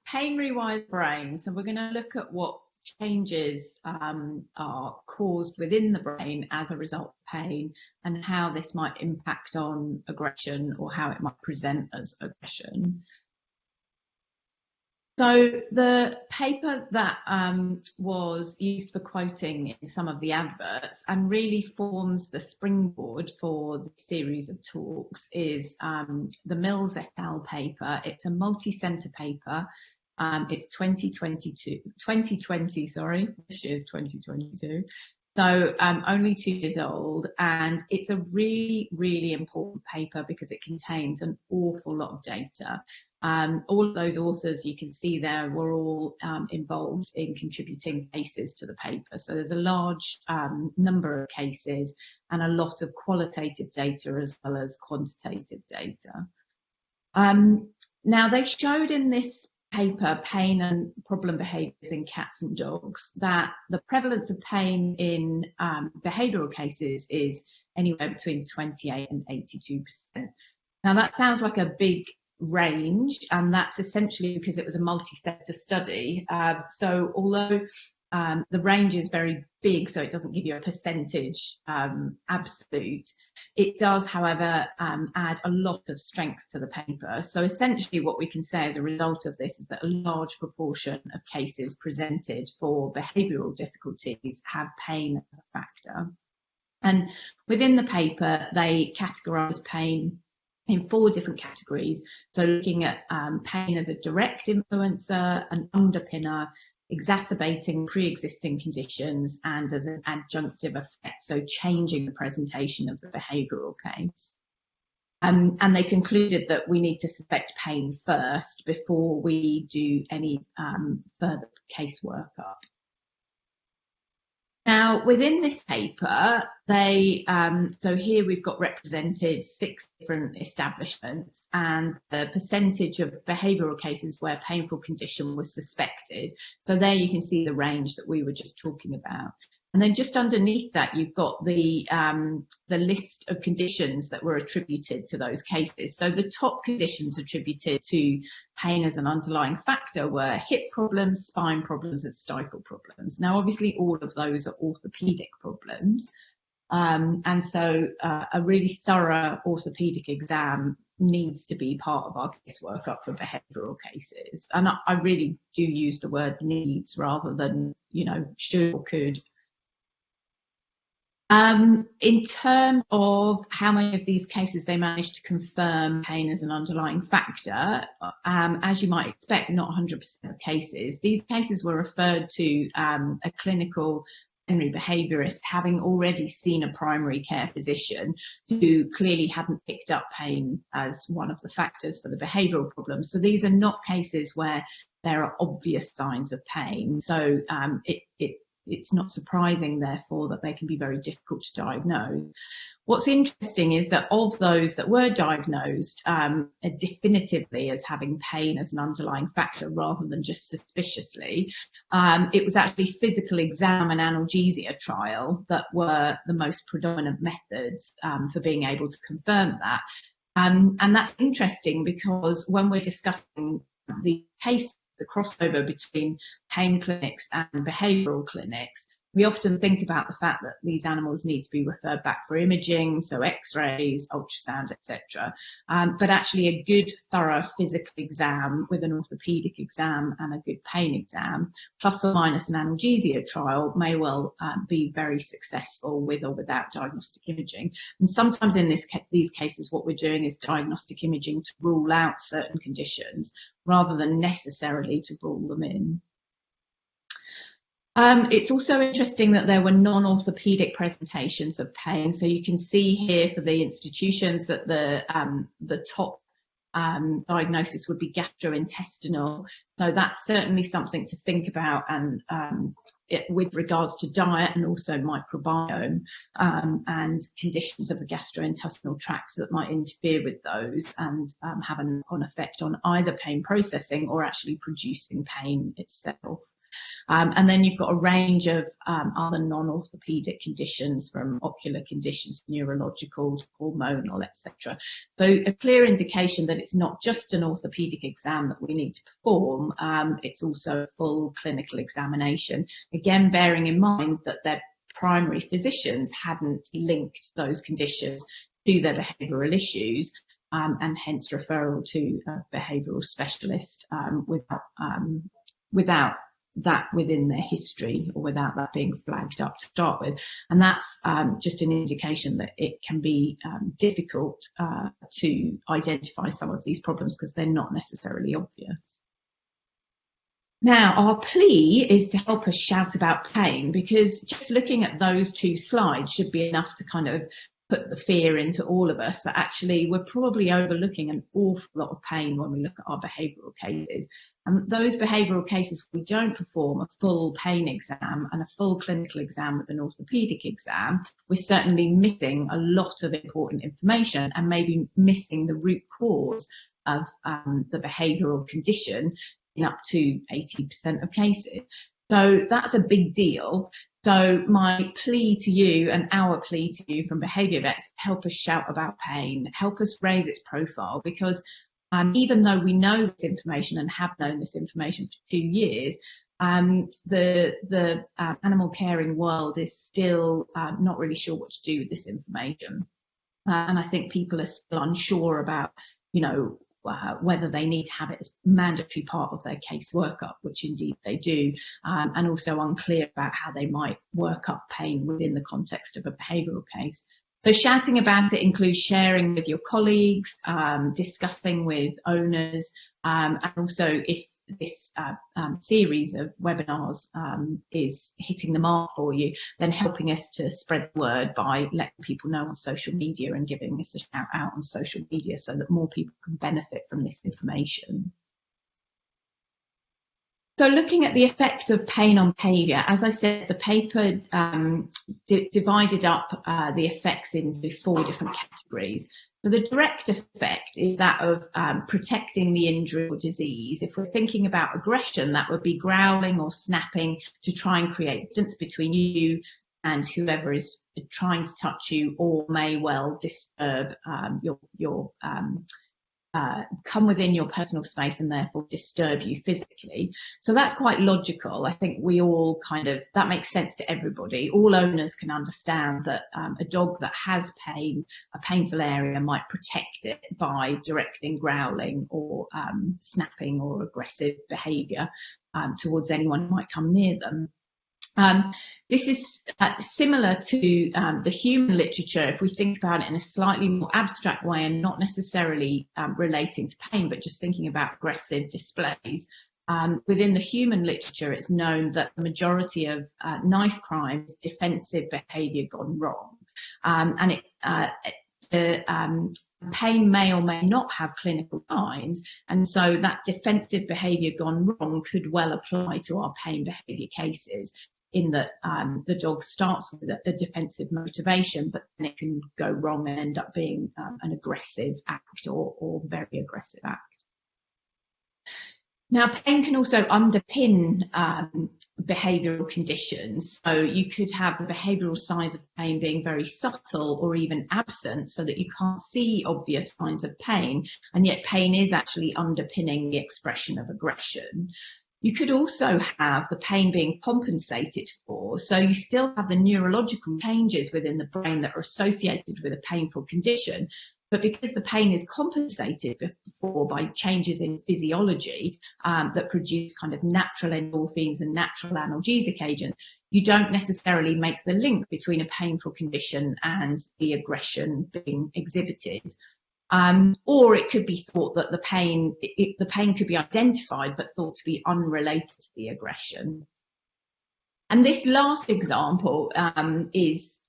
Pain rewired brain. So we're going to look at what changes are caused within the brain as a result of pain and how this might impact on aggression or how it might present as aggression. So the paper that was used for quoting in some of the adverts and really forms the springboard for the series of talks is the Mills et al. Paper. It's a multi-center paper. It's 2020, sorry, this year's 2022. So only 2 years old, and it's a really, really important paper because it contains an awful lot of data. All of those authors you can see there were all involved in contributing cases to the paper. So there's a large number of cases and a lot of qualitative data as well as quantitative data. Now they showed in this paper, Pain and Problem Behaviours in Cats and Dogs, that the prevalence of pain in behavioural cases is anywhere between 28 and 82%. Now that sounds like a big range, and that's essentially because it was a multi-sector study. So although the range is very big, so it doesn't give you a percentage absolute, it does, however, add a lot of strength to the paper. So essentially what we can say as a result of this is that a large proportion of cases presented for behavioural difficulties have pain as a factor. And within the paper, they categorise pain in 4 different categories. So looking at pain as a direct influencer, an underpinner, exacerbating pre-existing conditions, and as an adjunctive effect, so changing the presentation of the behavioural case. And they concluded that we need to suspect pain first before we do any further case workup. Now, within this paper, they so here we've got represented 6 different establishments and the percentage of behavioural cases where painful condition was suspected. So there you can see the range that we were just talking about. And then just underneath that, you've got the list of conditions that were attributed to those cases. So the top conditions attributed to pain as an underlying factor were hip problems, spine problems, and stifle problems. Now, obviously, all of those are orthopedic problems. And so a really thorough orthopedic exam needs to be part of our case workup for behavioural cases. And I really do use the word needs rather than, you know, should or could. In terms of how many of these cases they managed to confirm pain as an underlying factor, as you might expect, not 100% of cases. These cases were referred to a clinical veterinary behaviourist having already seen a primary care physician who clearly hadn't picked up pain as one of the factors for the behavioural problems. So these are not cases where there are obvious signs of pain. So it's not surprising, therefore, that they can be very difficult to diagnose. What's interesting is that of those that were diagnosed definitively as having pain as an underlying factor rather than just suspiciously, it was actually physical exam and analgesia trial that were the most predominant methods for being able to confirm that. And that's interesting because when we're discussing the case, the crossover between pain clinics and behavioural clinics, we often think about the fact that these animals need to be referred back for imaging, so x-rays, ultrasound, etc. But actually a good thorough physical exam with an orthopaedic exam and a good pain exam, plus or minus an analgesia trial, may well be very successful with or without diagnostic imaging. And sometimes in these cases, what we're doing is diagnostic imaging to rule out certain conditions rather than necessarily to rule them in. It's also interesting that there were non-orthopedic presentations of pain. So you can see here for the institutions that the top diagnosis would be gastrointestinal. So that's certainly something to think about, and with regards to diet and also microbiome and conditions of the gastrointestinal tract that might interfere with those and have an effect on either pain processing or actually producing pain itself. And then you've got a range of other non-orthopedic conditions, from ocular conditions, neurological, hormonal, etc. So a clear indication that it's not just an orthopedic exam that we need to perform, it's also a full clinical examination. Again, bearing in mind that their primary physicians hadn't linked those conditions to their behavioural issues, and hence referral to a behavioural specialist without that within their history, or without that being flagged up to start with. And that's just an indication that it can be difficult to identify some of these problems because they're not necessarily obvious. Now, our plea is to help us shout about pain, because just looking at those two slides should be enough to kind of put the fear into all of us that actually we're probably overlooking an awful lot of pain when we look at our behavioural cases. And those behavioural cases, we don't perform a full pain exam and a full clinical exam with an orthopaedic exam, we're certainly missing a lot of important information and maybe missing the root cause of the behavioural condition in up to 80% of cases. So that's a big deal. So my plea to you, and our plea to you from Behaviour Vets, help us shout about pain, help us raise its profile, because even though we know this information and have known this information for 2 years, the animal caring world is still not really sure what to do with this information. And I think people are still unsure about, you know, whether they need to have it as mandatory part of their case workup, which indeed they do, and also unclear about how they might work up pain within the context of a behavioural case. So shouting about it includes sharing with your colleagues, discussing with owners, and also if this series of webinars is hitting the mark for you, then helping us to spread the word by letting people know on social media and giving us a shout out on social media so that more people can benefit from this information. So looking at the effect of pain on behaviour, as I said, the paper divided up the effects into 4 different categories. So the direct effect is that of protecting the injury or disease. If we're thinking about aggression, that would be growling or snapping to try and create distance between you and whoever is trying to touch you, or may well disturb your come within your personal space and therefore disturb you physically. So that's quite logical. I think we all that makes sense to everybody. All owners can understand that a dog that has pain, a painful area, might protect it by directing growling or snapping or aggressive behaviour towards anyone who might come near them. This is similar to the human literature if we think about it in a slightly more abstract way and not necessarily relating to pain, but just thinking about aggressive displays. Within the human literature, it's known that the majority of knife crimes, defensive behaviour gone wrong. And the pain may or may not have clinical signs, and so that defensive behaviour gone wrong could well apply to our pain behaviour cases, in that the dog starts with a defensive motivation, but then it can go wrong and end up being an aggressive act or very aggressive act. Now, pain can also underpin behavioural conditions. So you could have the behavioural signs of pain being very subtle or even absent, so that you can't see obvious signs of pain, and yet pain is actually underpinning the expression of aggression. You could also have the pain being compensated for, so you still have the neurological changes within the brain that are associated with a painful condition, but because the pain is compensated for by changes in physiology that produce kind of natural endorphins and natural analgesic agents, you don't necessarily make the link between a painful condition and the aggression being exhibited. Or it could be thought that the pain could be identified but thought to be unrelated to the aggression. And this last example is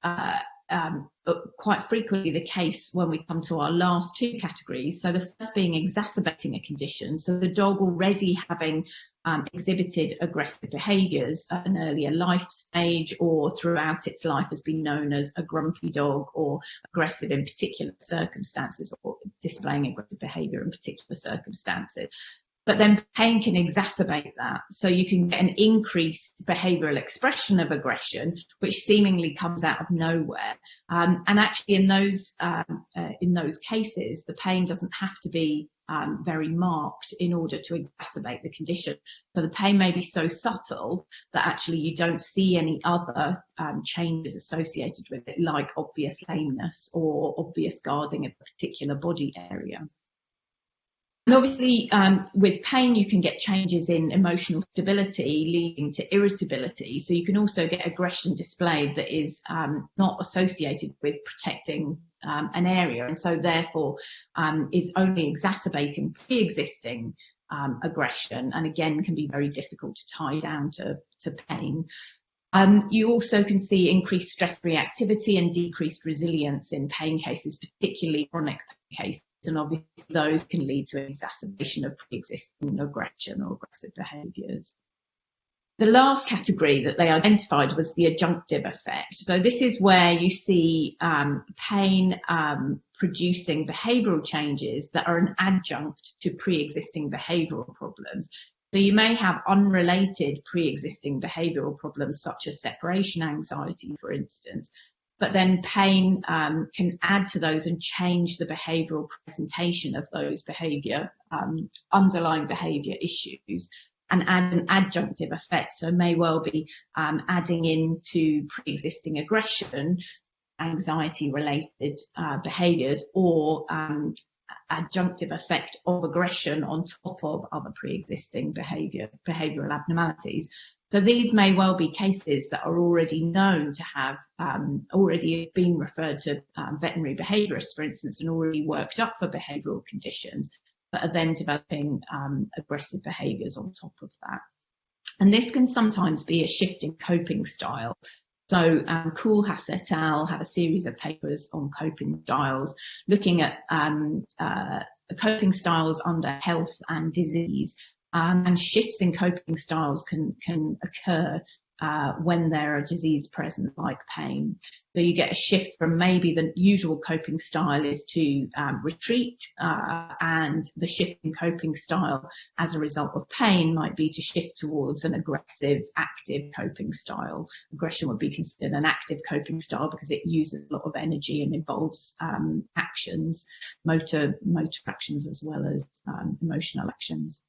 quite frequently the case when we come to our last 2 categories. So the first being exacerbating a condition, so the dog already having exhibited aggressive behaviours at an earlier life stage, or throughout its life has been known as a grumpy dog, or aggressive in particular circumstances, or displaying aggressive behaviour in particular circumstances. But then pain can exacerbate that. So you can get an increased behavioural expression of aggression, which seemingly comes out of nowhere. And actually in those cases, the pain doesn't have to be very marked in order to exacerbate the condition. So the pain may be so subtle that actually you don't see any other changes associated with it, like obvious lameness or obvious guarding of a particular body area. And obviously, with pain, you can get changes in emotional stability leading to irritability. So you can also get aggression displayed that is not associated with protecting an area, and so therefore is only exacerbating pre-existing aggression, and again can be very difficult to tie down to pain. You also can see increased stress reactivity and decreased resilience in pain cases, particularly chronic pain cases, and obviously those can lead to an exacerbation of pre-existing aggression or aggressive behaviours. The last category that they identified was the adjunctive effect. So this is where you see pain producing behavioural changes that are an adjunct to pre-existing behavioural problems. So you may have unrelated pre-existing behavioural problems such as separation anxiety, for instance, but then pain can add to those and change the behavioural presentation of those underlying behaviour issues and add an adjunctive effect. So may well be adding into pre-existing aggression, anxiety-related behaviours, or adjunctive effect of aggression on top of other pre-existing behavioural abnormalities. So these may well be cases that are already known to have already been referred to veterinary behaviourists, for instance, and already worked up for behavioural conditions, but are then developing aggressive behaviours on top of that. And this can sometimes be a shift in coping style. So Koolhaas et al. Have a series of papers on coping styles, looking at coping styles under health and disease. And shifts in coping styles can occur when there are disease present, like pain. So you get a shift from maybe the usual coping style is to retreat, and the shift in coping style as a result of pain might be to shift towards an aggressive, active coping style. Aggression would be considered an active coping style because it uses a lot of energy and involves actions, motor actions as well as emotional actions.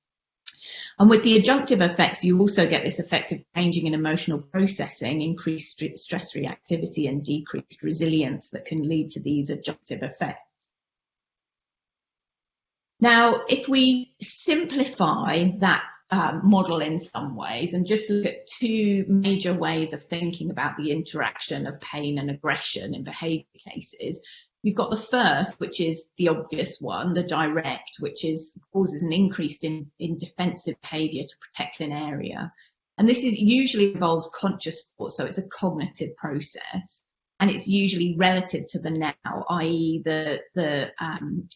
And with the adjunctive effects, you also get this effect of changing in emotional processing, increased stress reactivity and decreased resilience that can lead to these adjunctive effects. Now, if we simplify that model in some ways and just look at two major ways of thinking about the interaction of pain and aggression in behaviour cases, you've got the first, which is the obvious one, the direct, which causes an increase in defensive behaviour to protect an area. And this usually involves conscious thought, so it's a cognitive process. And it's usually relative to the now, i.e. the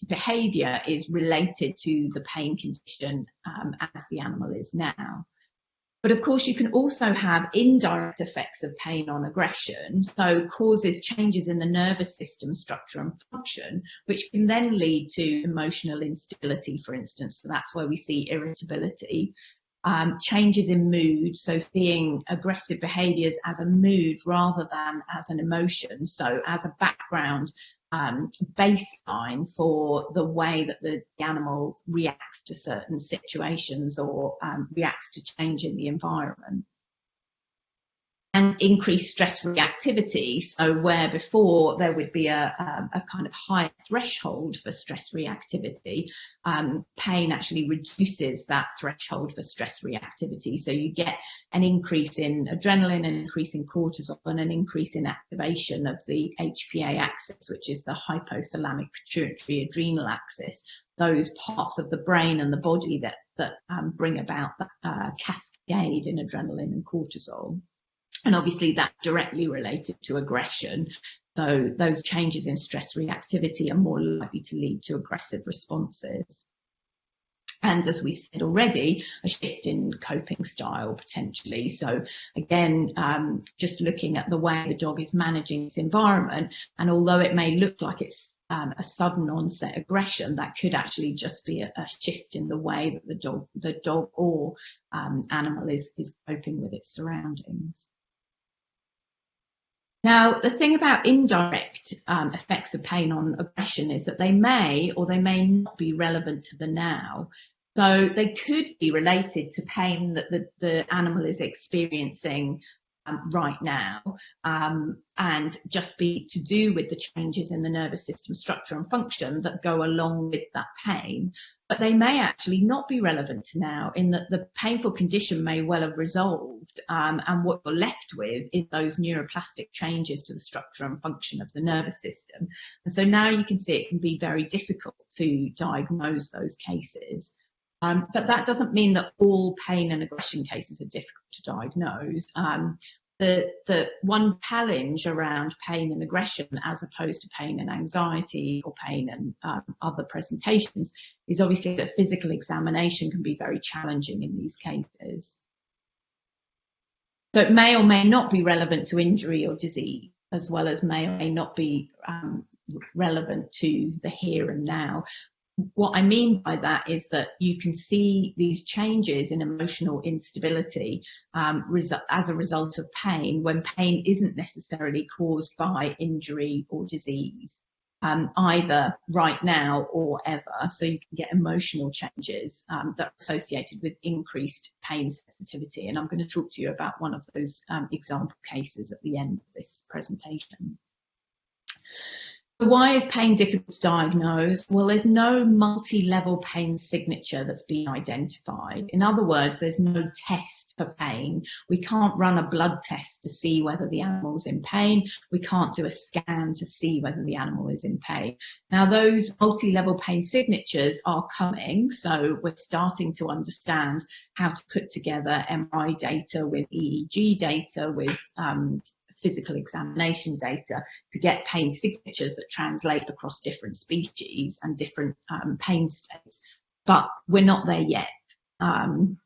behaviour is related to the pain condition as the animal is now. But of course, you can also have indirect effects of pain on aggression, so causes changes in the nervous system structure and function, which can then lead to emotional instability, for instance. So that's where we see irritability, changes in mood, so seeing aggressive behaviours as a mood rather than as an emotion, so as a background baseline for the way that the animal reacts to certain situations or reacts to change in the environment. And increased stress reactivity, so where before there would be a kind of high threshold for stress reactivity, pain actually reduces that threshold for stress reactivity. So you get an increase in adrenaline, an increase in cortisol, and an increase in activation of the HPA axis, which is the hypothalamic pituitary adrenal axis, those parts of the brain and the body that bring about that cascade in adrenaline and cortisol. And obviously that's directly related to aggression. So those changes in stress reactivity are more likely to lead to aggressive responses. And as we've said already, a shift in coping style potentially. So again, just looking at the way the dog is managing its environment, and although it may look like it's a sudden onset aggression, that could actually just be a shift in the way that the dog or animal is coping with its surroundings. Now, the thing about indirect effects of pain on aggression is that they may or they may not be relevant to the now. So they could be related to pain that the animal is experiencing right now, and just be to do with the changes in the nervous system structure and function that go along with that pain. But they may actually not be relevant to now, in that the painful condition may well have resolved, and what you're left with is those neuroplastic changes to the structure and function of the nervous system. And so now you can see it can be very difficult to diagnose those cases. But that doesn't mean that all pain and aggression cases are difficult to diagnose. The one challenge around pain and aggression, as opposed to pain and anxiety or pain and other presentations, is obviously that physical examination can be very challenging in these cases. So it may or may not be relevant to injury or disease, as well as may or may not be relevant to the here and now. What I mean by that is that you can see these changes in emotional instability as a result of pain, when pain isn't necessarily caused by injury or disease, either right now or ever. So you can get emotional changes that are associated with increased pain sensitivity. And I'm going to talk to you about one of those example cases at the end of this presentation. So why is pain difficult to diagnose? Well, there's no multi-level pain signature that's been identified. In other words, there's no test for pain. We can't run a blood test to see whether the animal's in pain. We can't do a scan to see whether the animal is in pain. Now, those multi-level pain signatures are coming, so we're starting to understand how to put together MRI data with EEG data, with physical examination data, to get pain signatures that translate across different species and different pain states. But we're not there yet. And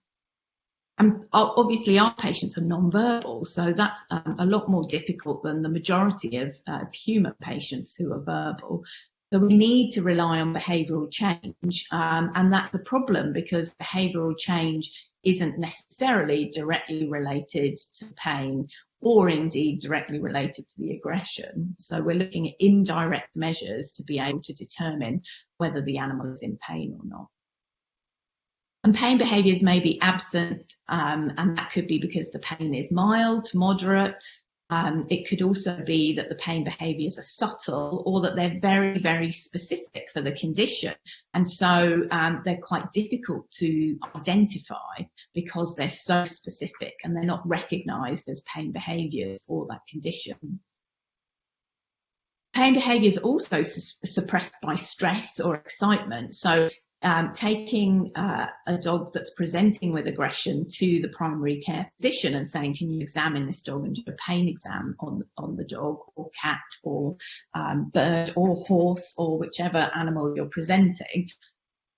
obviously our patients are non-verbal, so that's a lot more difficult than the majority of human patients who are verbal. So we need to rely on behavioural change, and that's the problem, because behavioural change isn't necessarily directly related to pain, or indeed directly related to the aggression. So we're looking at indirect measures to be able to determine whether the animal is in pain or not. And pain behaviours may be absent, and that could be because the pain is mild to moderate. It could also be that the pain behaviours are subtle, or that they're very, very specific for the condition. And so they're quite difficult to identify because they're so specific and they're not recognised as pain behaviours for that condition. Pain behaviours are also suppressed by stress or excitement. So taking a dog that's presenting with aggression to the primary care physician and saying, can you examine this dog and do a pain exam on the dog or cat or bird or horse or whichever animal you're presenting,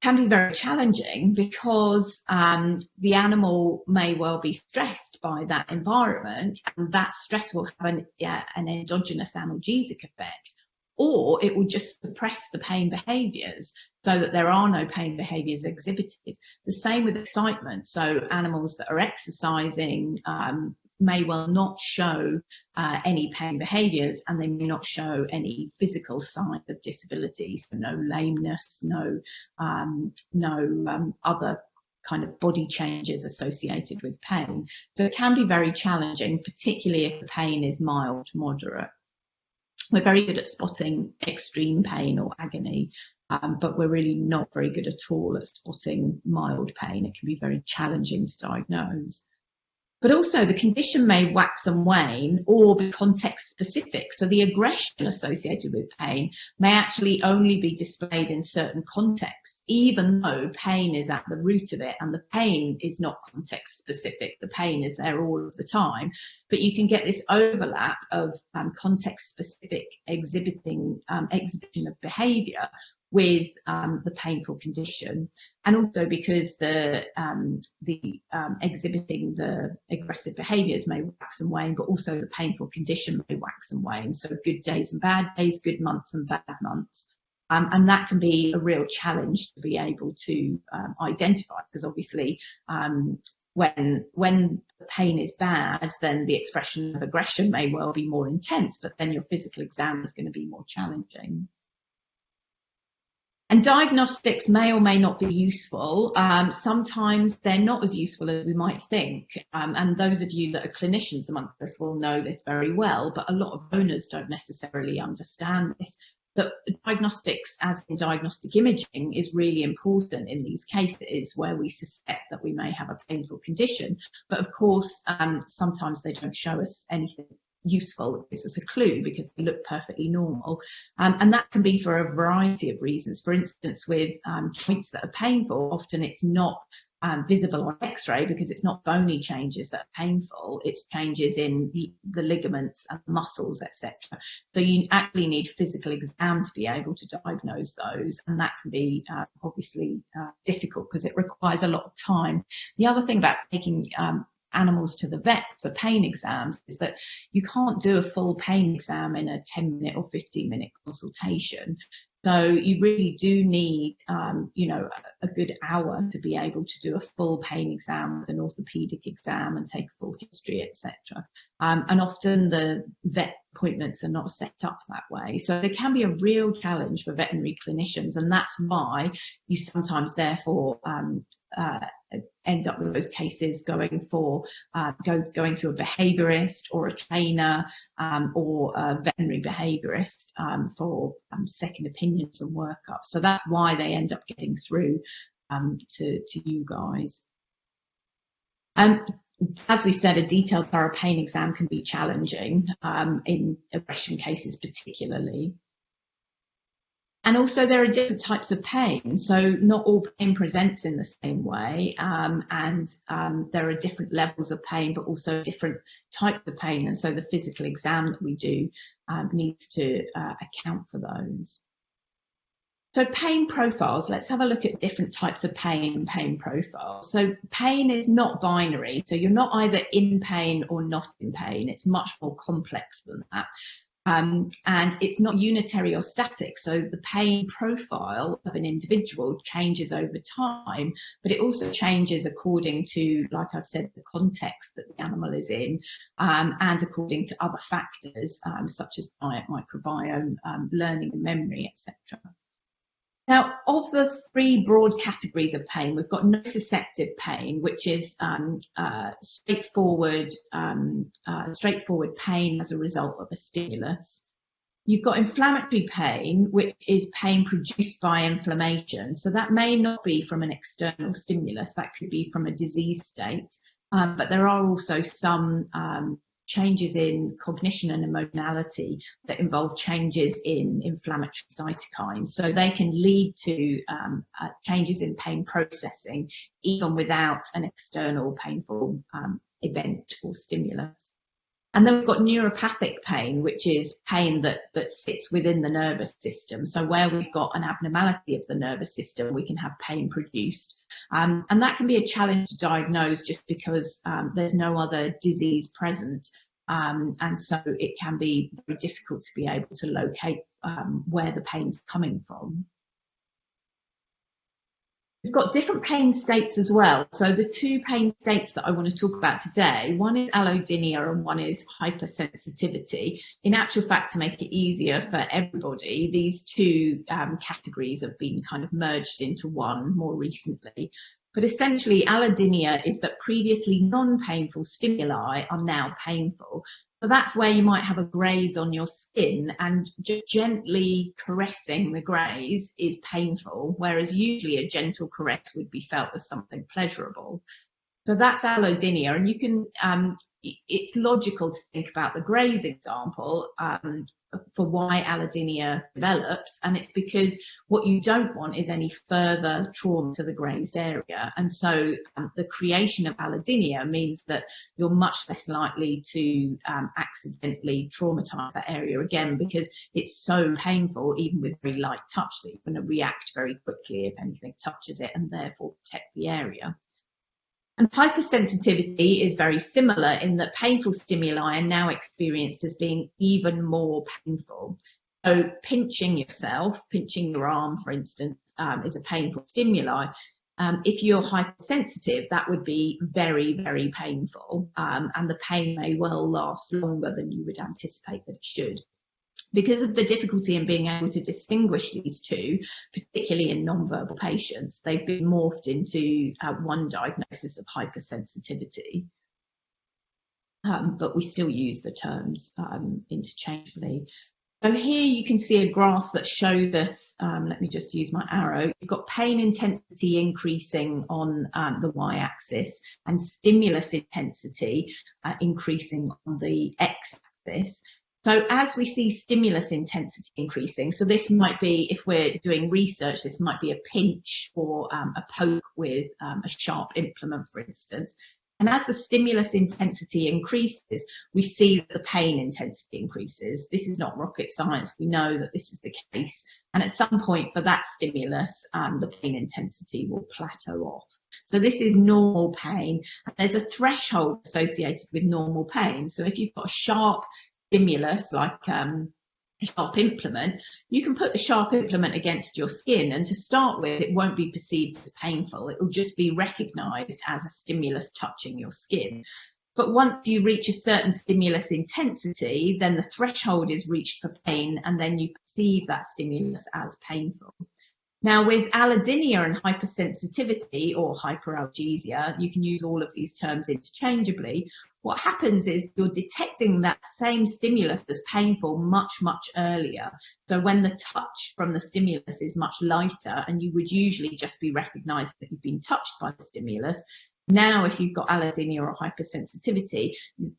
can be very challenging, because the animal may well be stressed by that environment, and that stress will have an endogenous analgesic effect, or it will just suppress the pain behaviours so that there are no pain behaviours exhibited. The same with excitement. So animals that are exercising may well not show any pain behaviours, and they may not show any physical signs of disability, so no lameness, no other kind of body changes associated with pain. So it can be very challenging, particularly if the pain is mild to moderate. We're very good at spotting extreme pain or agony, but we're really not very good at all at spotting mild pain. It can be very challenging to diagnose. But also the condition may wax and wane or be context specific. So the aggression associated with pain may actually only be displayed in certain contexts, even though pain is at the root of it, and the pain is not context specific. The pain is there all of the time, but you can get this overlap of context specific exhibition of behaviour with the painful condition, and also because the exhibiting the aggressive behaviours may wax and wane, but also the painful condition may wax and wane. So good days and bad days, good months and bad months, And that can be a real challenge to be able to identify, because obviously when the pain is bad, then the expression of aggression may well be more intense, but then your physical exam is going to be more challenging. And diagnostics may or may not be useful. Sometimes they're not as useful as we might think. And those of you that are clinicians amongst us will know this very well, but a lot of owners don't necessarily understand this. That diagnostics, as in diagnostic imaging, is really important in these cases where we suspect that we may have a painful condition. But of course, sometimes they don't show us anything useful. It gives us a clue because they look perfectly normal. And that can be for a variety of reasons. For instance, with joints that are painful, often it's not visible on X-ray because it's not bony changes that are painful, it's changes in the ligaments and muscles, etc. So you actually need physical exam to be able to diagnose those, and that can be obviously difficult because it requires a lot of time. The other thing about taking animals to the vet for pain exams is that you can't do a full pain exam in a 10-minute or 15-minute consultation. So you really do need, a good hour to be able to do a full pain exam with an orthopedic exam and take a full history, etc. And often the vet appointments are not set up that way. So there can be a real challenge for veterinary clinicians, and that's why you sometimes therefore end up with those cases going to a behaviourist or a trainer or a veterinary behaviourist for second opinions and workups. So that's why they end up getting through to you guys. As we said, a detailed thorough pain exam can be challenging in aggression cases particularly. And also there are different types of pain, so not all pain presents in the same way, and there are different levels of pain, but also different types of pain, and so the physical exam that we do needs to account for those. So pain profiles, let's have a look at different types of pain and pain profiles. So pain is not binary, so you're not either in pain or not in pain, it's much more complex than that. And it's not unitary or static, so the pain profile of an individual changes over time, but it also changes according to, like I've said, the context that the animal is in, and according to other factors such as diet, microbiome, learning and memory, etc. Now, of the three broad categories of pain, we've got nociceptive pain, which is straightforward pain as a result of a stimulus. You've got inflammatory pain, which is pain produced by inflammation. So that may not be from an external stimulus, that could be from a disease state. But there are also some changes in cognition and emotionality that involve changes in inflammatory cytokines. So they can lead to changes in pain processing, even without an external painful event or stimulus. And then we've got neuropathic pain, which is pain that sits within the nervous system. So where we've got an abnormality of the nervous system, we can have pain produced. And that can be a challenge to diagnose just because there's no other disease present. And so it can be very difficult to be able to locate where the pain's coming from. We've got different pain states as well. So the two pain states that I want to talk about today, one is allodynia and one is hypersensitivity. In actual fact, to make it easier for everybody, these two categories have been kind of merged into one more recently. But essentially, allodynia is that previously non-painful stimuli are now painful. So that's where you might have a graze on your skin, and just gently caressing the graze is painful, whereas usually a gentle caress would be felt as something pleasurable. So that's allodynia, and you can, it's logical to think about the graze example for why allodynia develops, and it's because what you don't want is any further trauma to the grazed area, and so the creation of allodynia means that you're much less likely to accidentally traumatize that area again, because it's so painful even with very light touch that you're going to react very quickly if anything touches it and therefore protect the area. And hypersensitivity is very similar in that painful stimuli are now experienced as being even more painful. So pinching yourself, pinching your arm, for instance, is a painful stimuli. If you're hypersensitive, that would be very, very painful, and the pain may well last longer than you would anticipate that it should. Because of the difficulty in being able to distinguish these two, particularly in non-verbal patients, they've been morphed into one diagnosis of hypersensitivity. But we still use the terms interchangeably. So here you can see a graph that shows us, let me just use my arrow, you've got pain intensity increasing on the y-axis and stimulus intensity increasing on the x-axis. So as we see stimulus intensity increasing, so this might be, if we're doing research, this might be a pinch or a poke with a sharp implement, for instance. And as the stimulus intensity increases, we see that the pain intensity increases. This is not rocket science. We know that this is the case. And at some point for that stimulus, the pain intensity will plateau off. So this is normal pain. There's a threshold associated with normal pain. So if you've got a sharp stimulus like a sharp implement, you can put the sharp implement against your skin, and to start with it won't be perceived as painful. It will just be recognized as a stimulus touching your skin. But once you reach a certain stimulus intensity, then the threshold is reached for pain, and then you perceive that stimulus as painful. Now with allodynia and hypersensitivity or hyperalgesia, you can use all of these terms interchangeably. What happens is you're detecting that same stimulus as painful much, much earlier. So when the touch from the stimulus is much lighter, and you would usually just be recognized that you've been touched by the stimulus, now if you've got allodynia or hypersensitivity,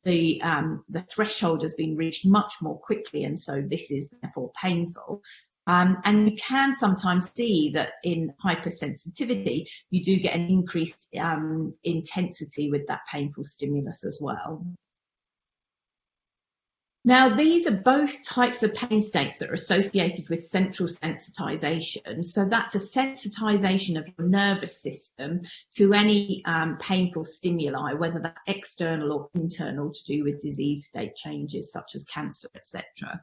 the threshold has been reached much more quickly, and so this is therefore painful. And you can sometimes see that in hypersensitivity, you do get an increased intensity with that painful stimulus as well. Now, these are both types of pain states that are associated with central sensitization. So that's a sensitization of your nervous system to any painful stimuli, whether that's external or internal, to do with disease state changes such as cancer, etc.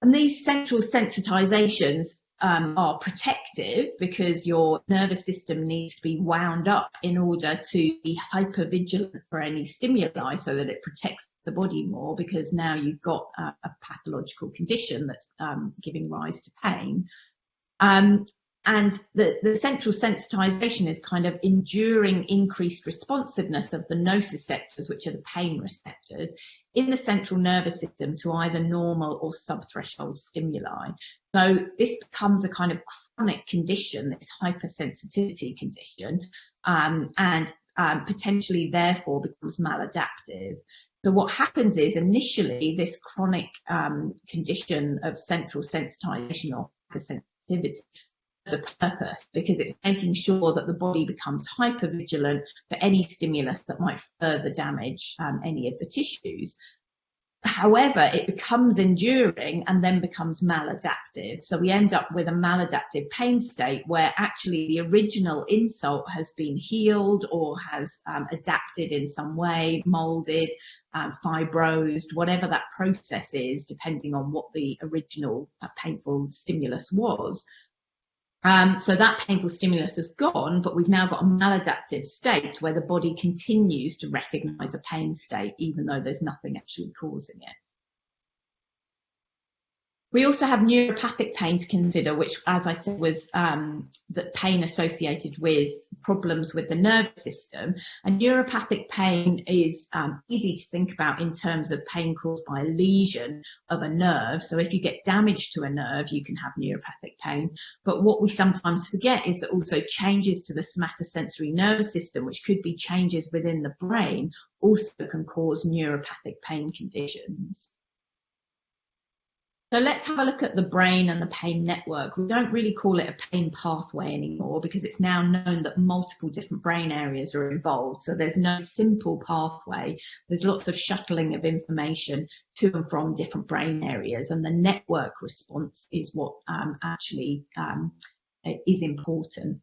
And these central sensitizations are protective because your nervous system needs to be wound up in order to be hypervigilant for any stimuli so that it protects the body more, because now you've got a pathological condition that's giving rise to pain. And the central sensitization is kind of enduring increased responsiveness of the nociceptors, which are the pain receptors, in the central nervous system to either normal or subthreshold stimuli. So this becomes a kind of chronic condition, this hypersensitivity condition, and potentially therefore becomes maladaptive. So what happens is initially this chronic condition of central sensitization or hypersensitivity a purpose, because it's making sure that the body becomes hypervigilant for any stimulus that might further damage any of the tissues. However, it becomes enduring and then becomes maladaptive. So we end up with a maladaptive pain state where actually the original insult has been healed or has adapted in some way, molded, fibrosed, whatever that process is, depending on what the original painful stimulus was. So that painful stimulus has gone, but we've now got a maladaptive state where the body continues to recognize a pain state, even though there's nothing actually causing it. We also have neuropathic pain to consider, which, as I said, was the pain associated with problems with the nervous system. And neuropathic pain is easy to think about in terms of pain caused by a lesion of a nerve. So if you get damage to a nerve, you can have neuropathic pain. But what we sometimes forget is that also changes to the somatosensory nervous system, which could be changes within the brain, also can cause neuropathic pain conditions. So let's have a look at the brain and the pain network. We don't really call it a pain pathway anymore because it's now known that multiple different brain areas are involved. So there's no simple pathway. There's lots of shuttling of information to and from different brain areas, and the network response is what actually is important.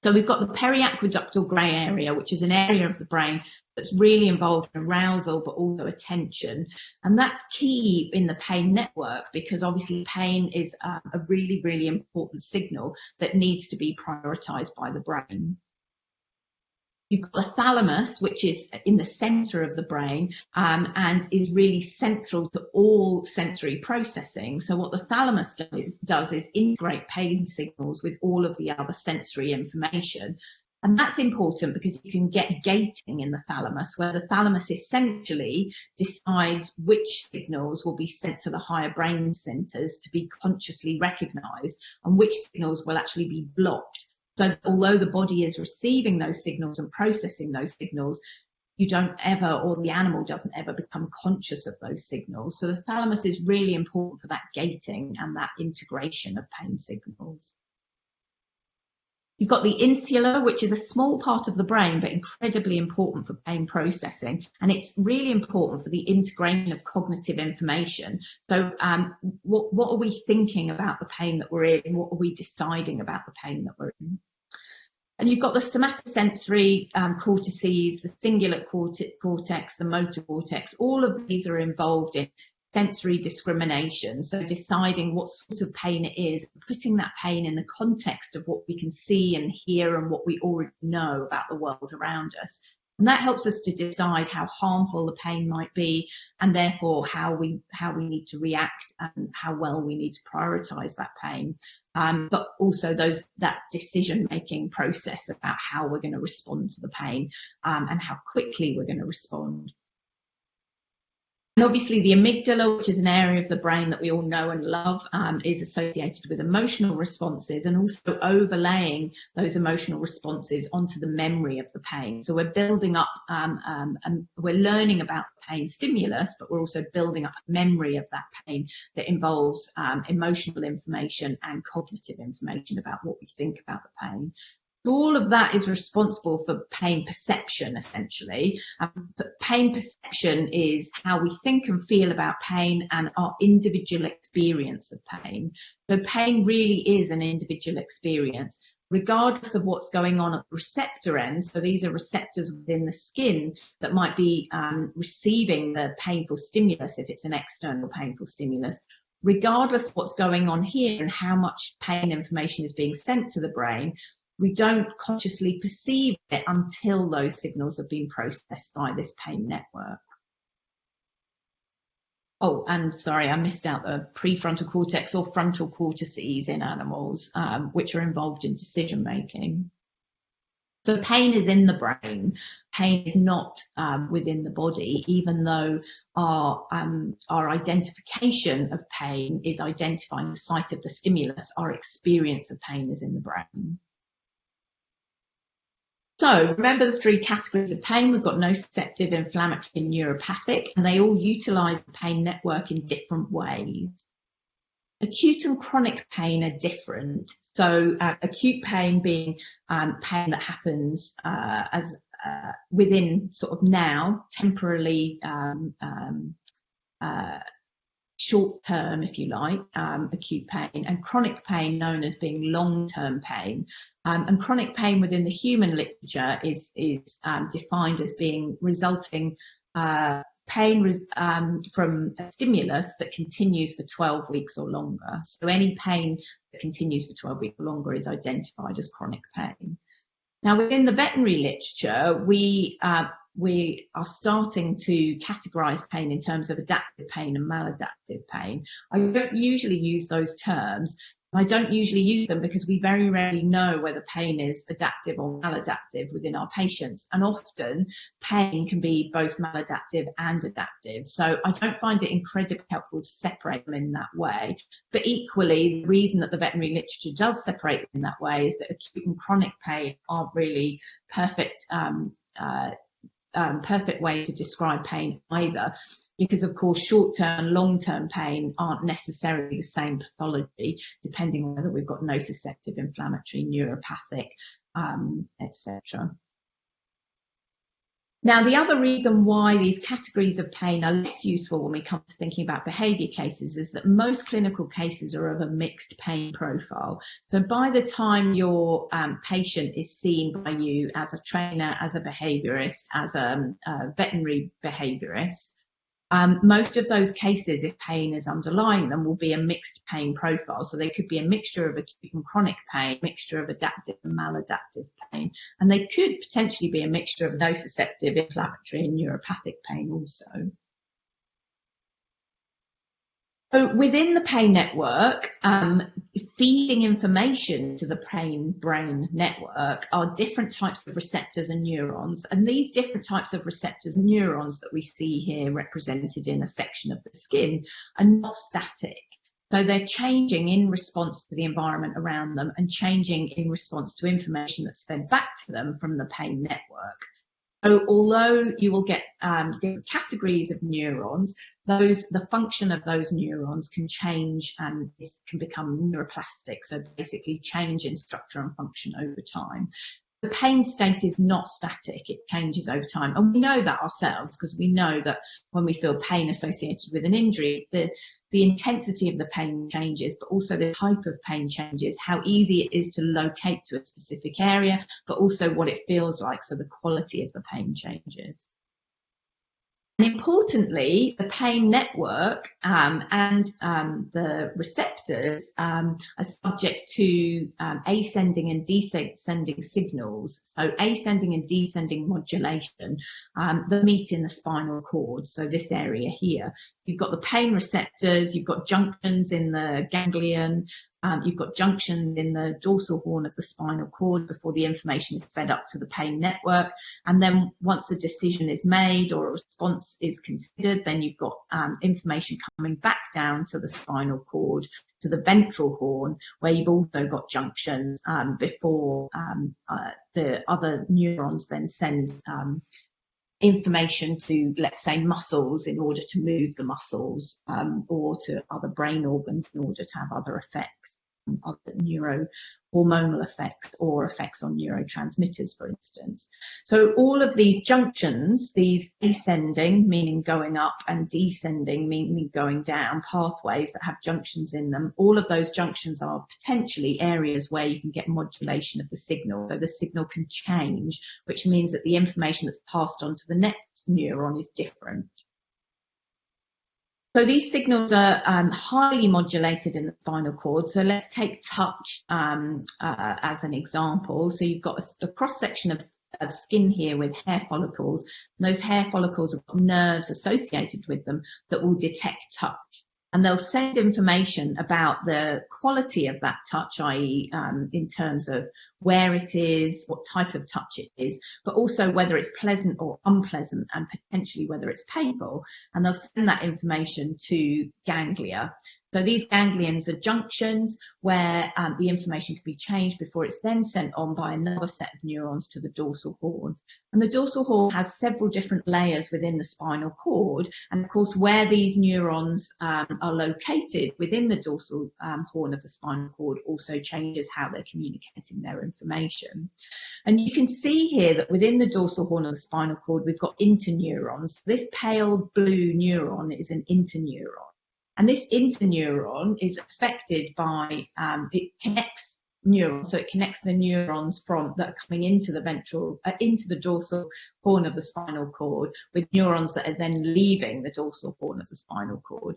So we've got the periaqueductal grey area, which is an area of the brain that's really involved in arousal, but also attention. And that's key in the pain network, because obviously pain is a really, really important signal that needs to be prioritised by the brain. You've got the thalamus, which is in the centre of the brain and is really central to all sensory processing. So what the thalamus does is integrate pain signals with all of the other sensory information. And that's important because you can get gating in the thalamus, where the thalamus essentially decides which signals will be sent to the higher brain centres to be consciously recognised and which signals will actually be blocked. So although the body is receiving those signals and processing those signals, you don't ever, or the animal doesn't ever become conscious of those signals. So the thalamus is really important for that gating and that integration of pain signals. You've got the insula, which is a small part of the brain, but incredibly important for pain processing. And it's really important for the integration of cognitive information. So what are we thinking about the pain that we're in? What are we deciding about the pain that we're in? And you've got the somatosensory cortices, the cingulate cortex, the motor cortex. All of these are involved in sensory discrimination, so deciding what sort of pain it is, putting that pain in the context of what we can see and hear and what we already know about the world around us. And that helps us to decide how harmful the pain might be, and therefore how we need to react and how well we need to prioritise that pain. But also that decision-making process about how we're going to respond to the pain and how quickly we're going to respond. And obviously the amygdala, which is an area of the brain that we all know and love, is associated with emotional responses, and also overlaying those emotional responses onto the memory of the pain. So we're building up, and we're learning about the pain stimulus, but we're also building up a memory of that pain that involves emotional information and cognitive information about what we think about the pain. All of that is responsible for pain perception, essentially. But pain perception is how we think and feel about pain and our individual experience of pain. So pain really is an individual experience, regardless of what's going on at the receptor end. So these are receptors within the skin that might be receiving the painful stimulus if it's an external painful stimulus. Regardless of what's going on here and how much pain information is being sent to the brain, we don't consciously perceive it until those signals have been processed by this pain network. Oh, and sorry, I missed out the prefrontal cortex or frontal cortices in animals, which are involved in decision making. So pain is in the brain. Pain is not within the body, even though our identification of pain is identifying the site of the stimulus. Our experience of pain is in the brain. So remember the three categories of pain. We've got nociceptive, inflammatory and neuropathic, and they all utilise the pain network in different ways. Acute and chronic pain are different. So acute pain being pain that happens as within sort of now, temporarily short term, if you like, acute pain, and chronic pain known as being long-term pain. And chronic pain within the human literature is defined as being resulting pain from a stimulus that continues for 12 weeks or longer. So any pain that continues for 12 weeks or longer is identified as chronic pain. Now, within the veterinary literature, we are starting to categorise pain in terms of adaptive pain and maladaptive pain. I don't usually use those terms. I don't usually use them because we very rarely know whether pain is adaptive or maladaptive within our patients. And often pain can be both maladaptive and adaptive. So I don't find it incredibly helpful to separate them in that way. But equally, the reason that the veterinary literature does separate them in that way is that acute and chronic pain aren't really perfect way to describe pain either, because of course short-term and long-term pain aren't necessarily the same pathology, depending on whether we've got nociceptive, inflammatory, neuropathic, etc. Now, the other reason why these categories of pain are less useful when we come to thinking about behaviour cases is that most clinical cases are of a mixed pain profile. So by the time your patient is seen by you as a trainer, as a behaviourist, as a veterinary behaviourist, most of those cases, if pain is underlying them, will be a mixed pain profile. So they could be a mixture of acute and chronic pain, mixture of adaptive and maladaptive pain, and they could potentially be a mixture of nociceptive, inflammatory and neuropathic pain also. So within the pain network, feeding information to the brain network are different types of receptors and neurons. And these different types of receptors and neurons that we see here represented in a section of the skin are not static. So they're changing in response to the environment around them and changing in response to information that's fed back to them from the pain network. So although you will get different categories of neurons, the function of those neurons can change and can become neuroplastic, so basically change in structure and function over time. The pain state is not static, it changes over time. And we know that ourselves because we know that when we feel pain associated with an injury, the intensity of the pain changes, but also the type of pain changes, how easy it is to locate to a specific area, but also what it feels like, so the quality of the pain changes. And importantly, the pain network and the receptors are subject to ascending and descending signals. So ascending and descending modulation that meet in the spinal cord, so this area here. You've got the pain receptors, you've got junctions in the ganglion, you've got junctions in the dorsal horn of the spinal cord before the information is fed up to the pain network. And then once a decision is made or a response is considered, then you've got information coming back down to the spinal cord, to the ventral horn, where you've also got junctions before the other neurons then send information to, let's say, muscles in order to move the muscles, or to other brain organs in order to have other effects, other neurohormonal effects or effects on neurotransmitters, for instance. So all of these junctions, these ascending, meaning going up, and descending, meaning going down, pathways that have junctions in them, all of those junctions are potentially areas where you can get modulation of the signal. So the signal can change, which means that the information that's passed on to the next neuron is different. So these signals are highly modulated in the spinal cord. So let's take touch as an example. So you've got a cross-section of skin here with hair follicles. And those hair follicles have got nerves associated with them that will detect touch. And they'll send information about the quality of that touch, i.e. In terms of where it is, what type of touch it is, but also whether it's pleasant or unpleasant, and potentially whether it's painful. And they'll send that information to ganglia. So these ganglions are junctions where the information can be changed before it's then sent on by another set of neurons to the dorsal horn. And the dorsal horn has several different layers within the spinal cord. And of course, where these neurons are located within the dorsal horn of the spinal cord also changes how they're communicating their information. And you can see here that within the dorsal horn of the spinal cord, we've got interneurons. This pale blue neuron is an interneuron. And this interneuron is affected by, it connects neurons, so it connects the neurons that are coming into the dorsal horn of the spinal cord with neurons that are then leaving the dorsal horn of the spinal cord.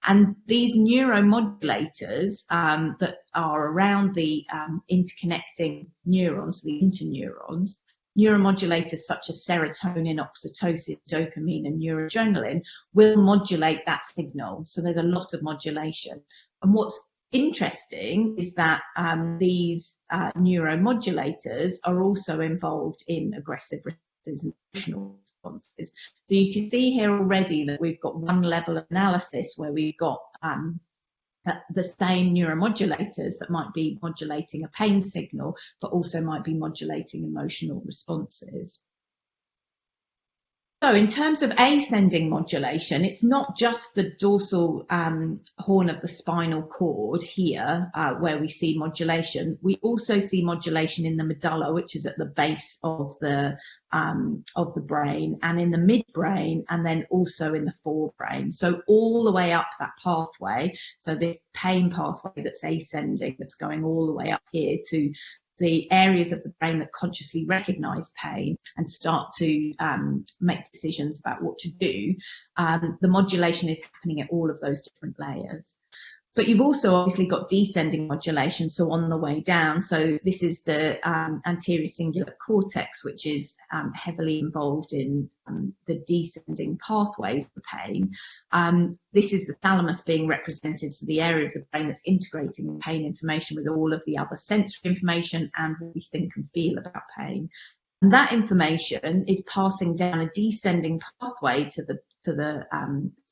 And these neuromodulators that are around the interconnecting neurons, the interneurons, neuromodulators such as serotonin, oxytocin, dopamine and noradrenaline will modulate that signal. So there's a lot of modulation. And what's interesting is that these neuromodulators are also involved in aggressive responses and emotional responses. So you can see here already that we've got one level of analysis where we've got the same neuromodulators that might be modulating a pain signal, but also might be modulating emotional responses. So in terms of ascending modulation, it's not just the dorsal horn of the spinal cord here where we see modulation. We also see modulation in the medulla, which is at the base of the brain, and in the midbrain, and then also in the forebrain. So all the way up that pathway. So this pain pathway that's ascending, that's going all the way up here to the areas of the brain that consciously recognize pain and start to make decisions about what to do. The modulation is happening at all of those different layers. But you've also obviously got descending modulation, so on the way down. So this is the anterior cingulate cortex, which is heavily involved in the descending pathways of the pain. This is the thalamus being represented, so the area of the brain that's integrating pain information with all of the other sensory information and what we think and feel about pain. And that information is passing down a descending pathway to the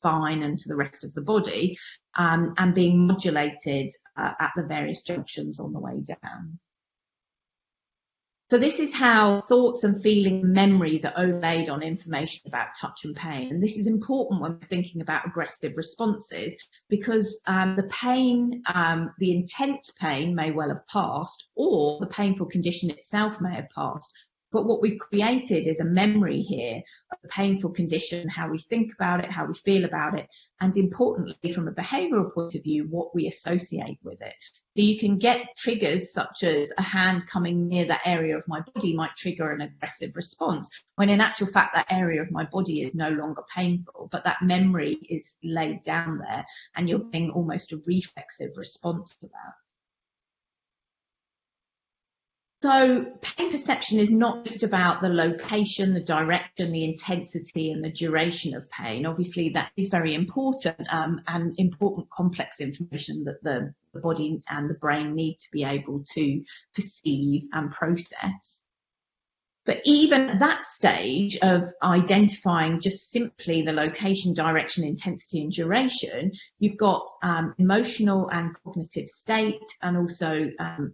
spine and to the rest of the body, and being modulated at the various junctions on the way down. So this is how thoughts and feelings and memories are overlaid on information about touch and pain. And this is important when we're thinking about aggressive responses, because the pain, the intense pain may well have passed, or the painful condition itself may have passed. But what we've created is a memory here of the painful condition, how we think about it, how we feel about it, and importantly, from a behavioural point of view, what we associate with it. So you can get triggers such as a hand coming near that area of my body might trigger an aggressive response, when in actual fact that area of my body is no longer painful, but that memory is laid down there and you're getting almost a reflexive response to that. So pain perception is not just about the location, the direction, the intensity and the duration of pain. Obviously that is very important and important complex information that the body and the brain need to be able to perceive and process. But even at that stage of identifying just simply the location, direction, intensity and duration, you've got emotional and cognitive state, and also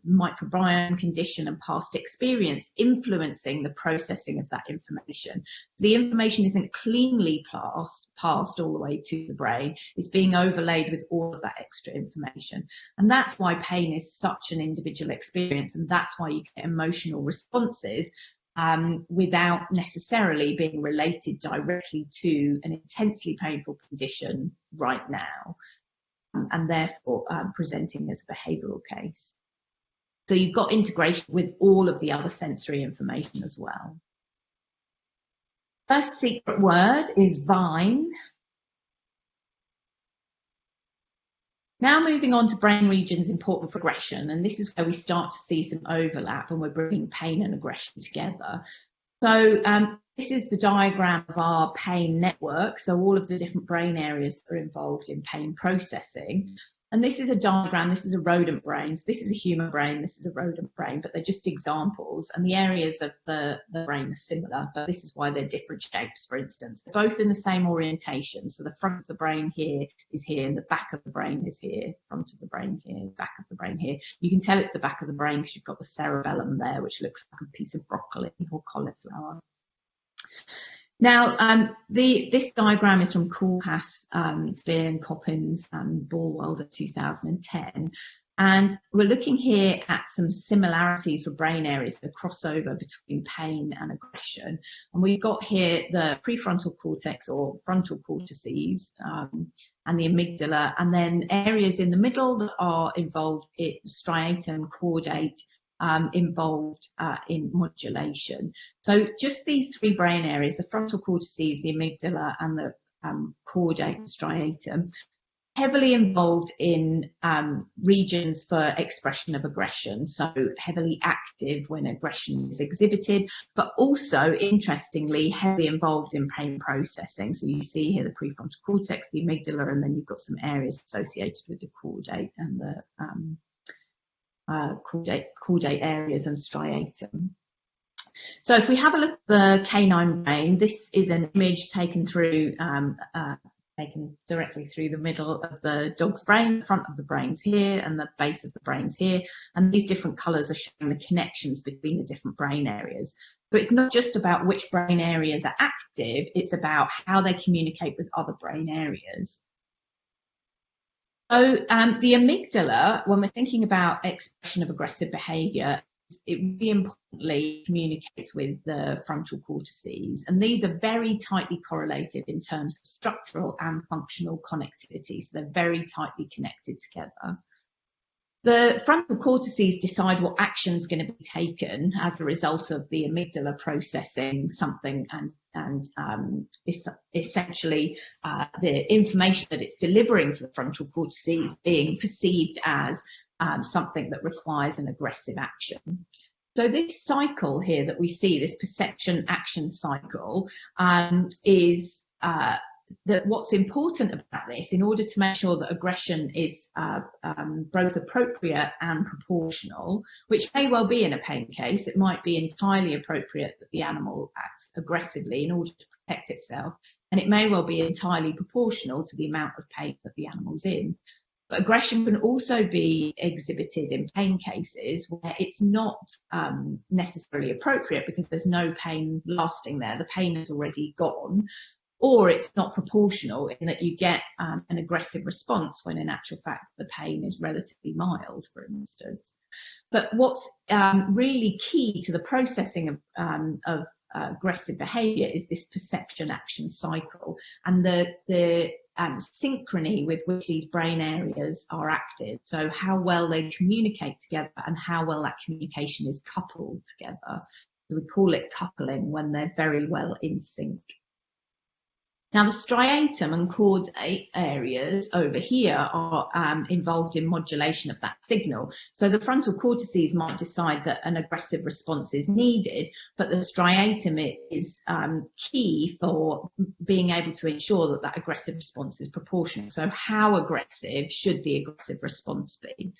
microbiome condition and past experience influencing the processing of that information. So the information isn't cleanly passed all the way to the brain. It's being overlaid with all of that extra information. And that's why pain is such an individual experience, and that's why you get emotional responses without necessarily being related directly to an intensely painful condition right now, and therefore presenting as a behavioural case. So you've got integration with all of the other sensory information as well. First secret word is VINE. Now moving on to brain regions important for aggression, and this is where we start to see some overlap and we're bringing pain and aggression together. So this is the diagram of our pain network, so all of the different brain areas that are involved in pain processing. And this is a diagram, this is a rodent brain, so this is a human brain, this is a rodent brain, but they're just examples, and the areas of the brain are similar, but this is why they're different shapes, for instance. They're both in the same orientation, so the front of the brain here is here, and the back of the brain is here, front of the brain here, back of the brain here. You can tell it's the back of the brain because you've got the cerebellum there, which looks like a piece of broccoli or cauliflower. Now, this diagram is from Koolhaas, Spear and Coppins and Ballwalder 2010. And we're looking here at some similarities for brain areas, the crossover between pain and aggression. And we've got here the prefrontal cortex or frontal cortices and the amygdala, and then areas in the middle that are involved in striatum, caudate, involved in modulation. So just these three brain areas, the frontal cortices, the amygdala and the caudate and striatum, heavily involved in regions for expression of aggression, so heavily active when aggression is exhibited, but also, interestingly, heavily involved in pain processing. So you see here the prefrontal cortex, the amygdala, and then you've got some areas associated with the caudate and the caudate areas and striatum. So if we have a look at the canine brain, this is an image taken through taken directly through the middle of the dog's brain. The front of the brain's here and the base of the brain's here, and these different colours are showing the connections between the different brain areas. So it's not just about which brain areas are active, it's about how they communicate with other brain areas. So the amygdala, when we're thinking about expression of aggressive behaviour, it really importantly communicates with the frontal cortices, and these are very tightly correlated in terms of structural and functional connectivity, so they're very tightly connected together. The frontal cortices decide what action is going to be taken as a result of the amygdala processing something and essentially the information that it's delivering to the frontal cortices being perceived as something that requires an aggressive action. So this cycle here that we see, this perception action cycle, is that what's important about this, in order to make sure that aggression is both appropriate and proportional, which may well be in a pain case, it might be entirely appropriate that the animal acts aggressively in order to protect itself, and it may well be entirely proportional to the amount of pain that the animal's in. But aggression can also be exhibited in pain cases where it's not necessarily appropriate because there's no pain lasting there, the pain is already gone, or it's not proportional in that you get an aggressive response when in actual fact the pain is relatively mild, for instance. But what's really key to the processing of aggressive behaviour is this perception action cycle and the synchrony with which these brain areas are active. So how well they communicate together and how well that communication is coupled together. So we call it coupling when they're very well in sync. Now, the striatum and caudate areas over here are involved in modulation of that signal. So the frontal cortices might decide that an aggressive response is needed, but the striatum is key for being able to ensure that that aggressive response is proportional. So how aggressive should the aggressive response be?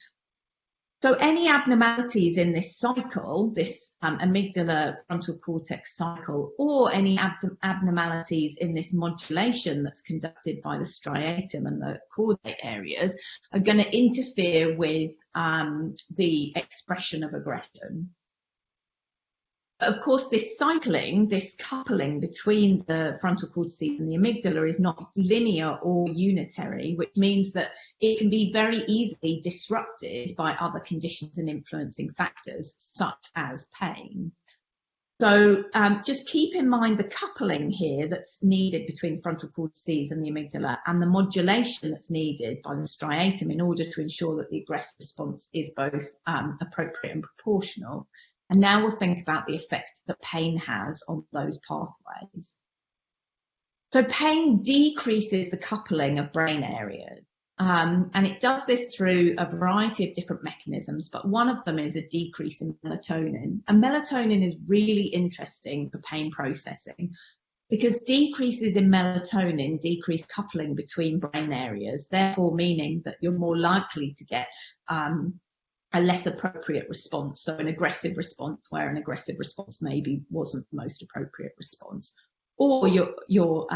So any abnormalities in this cycle, this amygdala frontal cortex cycle, or any abnormalities in this modulation that's conducted by the striatum and the caudate areas are going to interfere with the expression of aggression. Of course, this cycling, this coupling between the frontal cortices and the amygdala is not linear or unitary, which means that it can be very easily disrupted by other conditions and influencing factors, such as pain. So just keep in mind the coupling here that's needed between the frontal cortices and the amygdala, and the modulation that's needed by the striatum in order to ensure that the aggressive response is both appropriate and proportional. And now we'll think about the effect that pain has on those pathways. So pain decreases the coupling of brain areas, and it does this through a variety of different mechanisms, but one of them is a decrease in melatonin. And melatonin is really interesting for pain processing because decreases in melatonin decrease coupling between brain areas, therefore meaning that you're more likely to get a less appropriate response, so an aggressive response where an aggressive response maybe wasn't the most appropriate response, or you're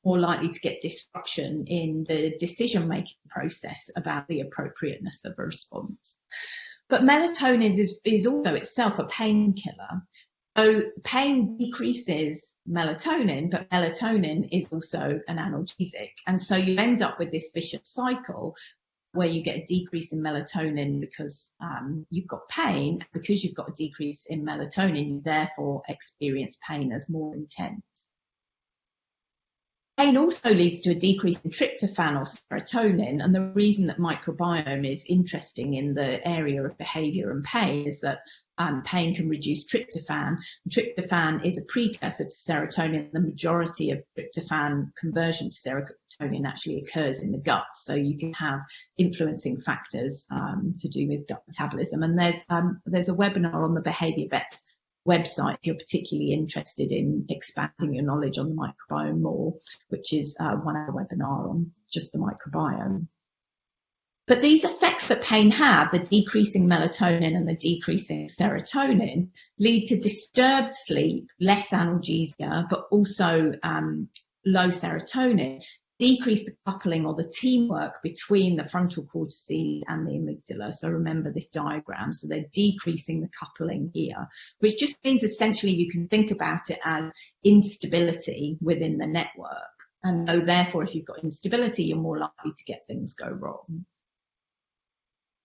more likely to get disruption in the decision-making process about the appropriateness of a response. But melatonin is also itself a painkiller. So pain decreases melatonin, but melatonin is also an analgesic, and so you end up with this vicious cycle where you get a decrease in melatonin because you've got pain. Because you've got a decrease in melatonin, you therefore experience pain as more intense. Pain also leads to a decrease in tryptophan or serotonin, and the reason that microbiome is interesting in the area of behaviour and pain is that pain can reduce tryptophan. Tryptophan is a precursor to serotonin. The majority of tryptophan conversion to serotonin actually occurs in the gut, so you can have influencing factors to do with gut metabolism. And there's a webinar on the Behaviour Vets website if you're particularly interested in expanding your knowledge on the microbiome more, which is 1 hour webinar on just the microbiome. But these effects that pain have, the decreasing melatonin and the decreasing serotonin, lead to disturbed sleep, less analgesia, but also low serotonin. decrease the coupling or the teamwork between the frontal cortices and the amygdala. So remember this diagram. So they're decreasing the coupling here, which just means essentially you can think about it as instability within the network. And so therefore, if you've got instability, you're more likely to get things go wrong.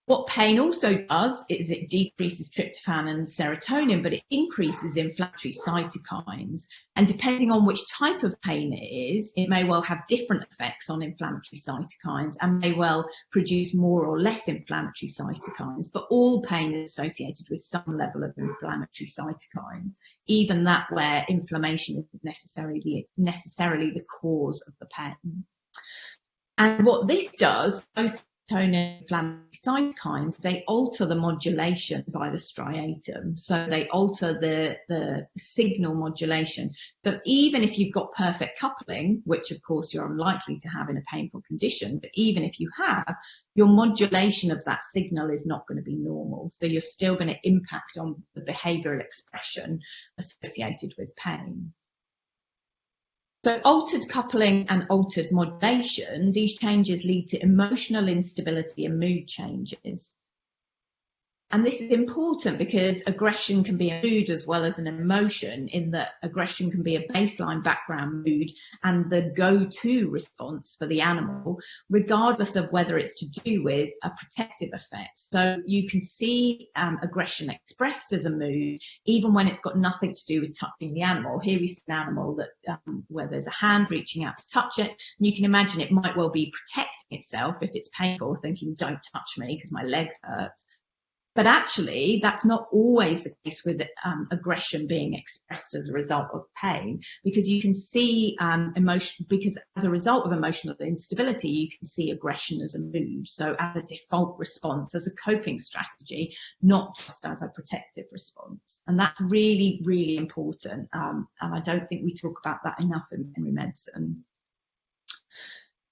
What pain also does is it decreases tryptophan and serotonin, but it increases inflammatory cytokines. And depending on which type of pain it is, it may well have different effects on inflammatory cytokines and may well produce more or less inflammatory cytokines. But all pain is associated with some level of inflammatory cytokines, even that where inflammation is necessarily the cause of the pain. And what this does, those serotonin inflammatory cytokines, they alter the modulation by the striatum. So they alter the signal modulation. So even if you've got perfect coupling, which of course you're unlikely to have in a painful condition, but even if you have, your modulation of that signal is not going to be normal. So you're still going to impact on the behavioural expression associated with pain. So altered coupling and altered modulation, these changes lead to emotional instability and mood changes. And this is important because aggression can be a mood as well as an emotion, in that aggression can be a baseline background mood and the go-to response for the animal, regardless of whether it's to do with a protective effect. So you can see aggression expressed as a mood, even when it's got nothing to do with touching the animal. Here we see an animal that where there's a hand reaching out to touch it, and you can imagine it might well be protecting itself if it's painful, thinking, don't touch me because my leg hurts. But actually, that's not always the case with aggression being expressed as a result of pain, because you can see because as a result of emotional instability, you can see aggression as a mood. So as a default response, as a coping strategy, not just as a protective response. And that's really, really important. And I don't think we talk about that enough in veterinary medicine.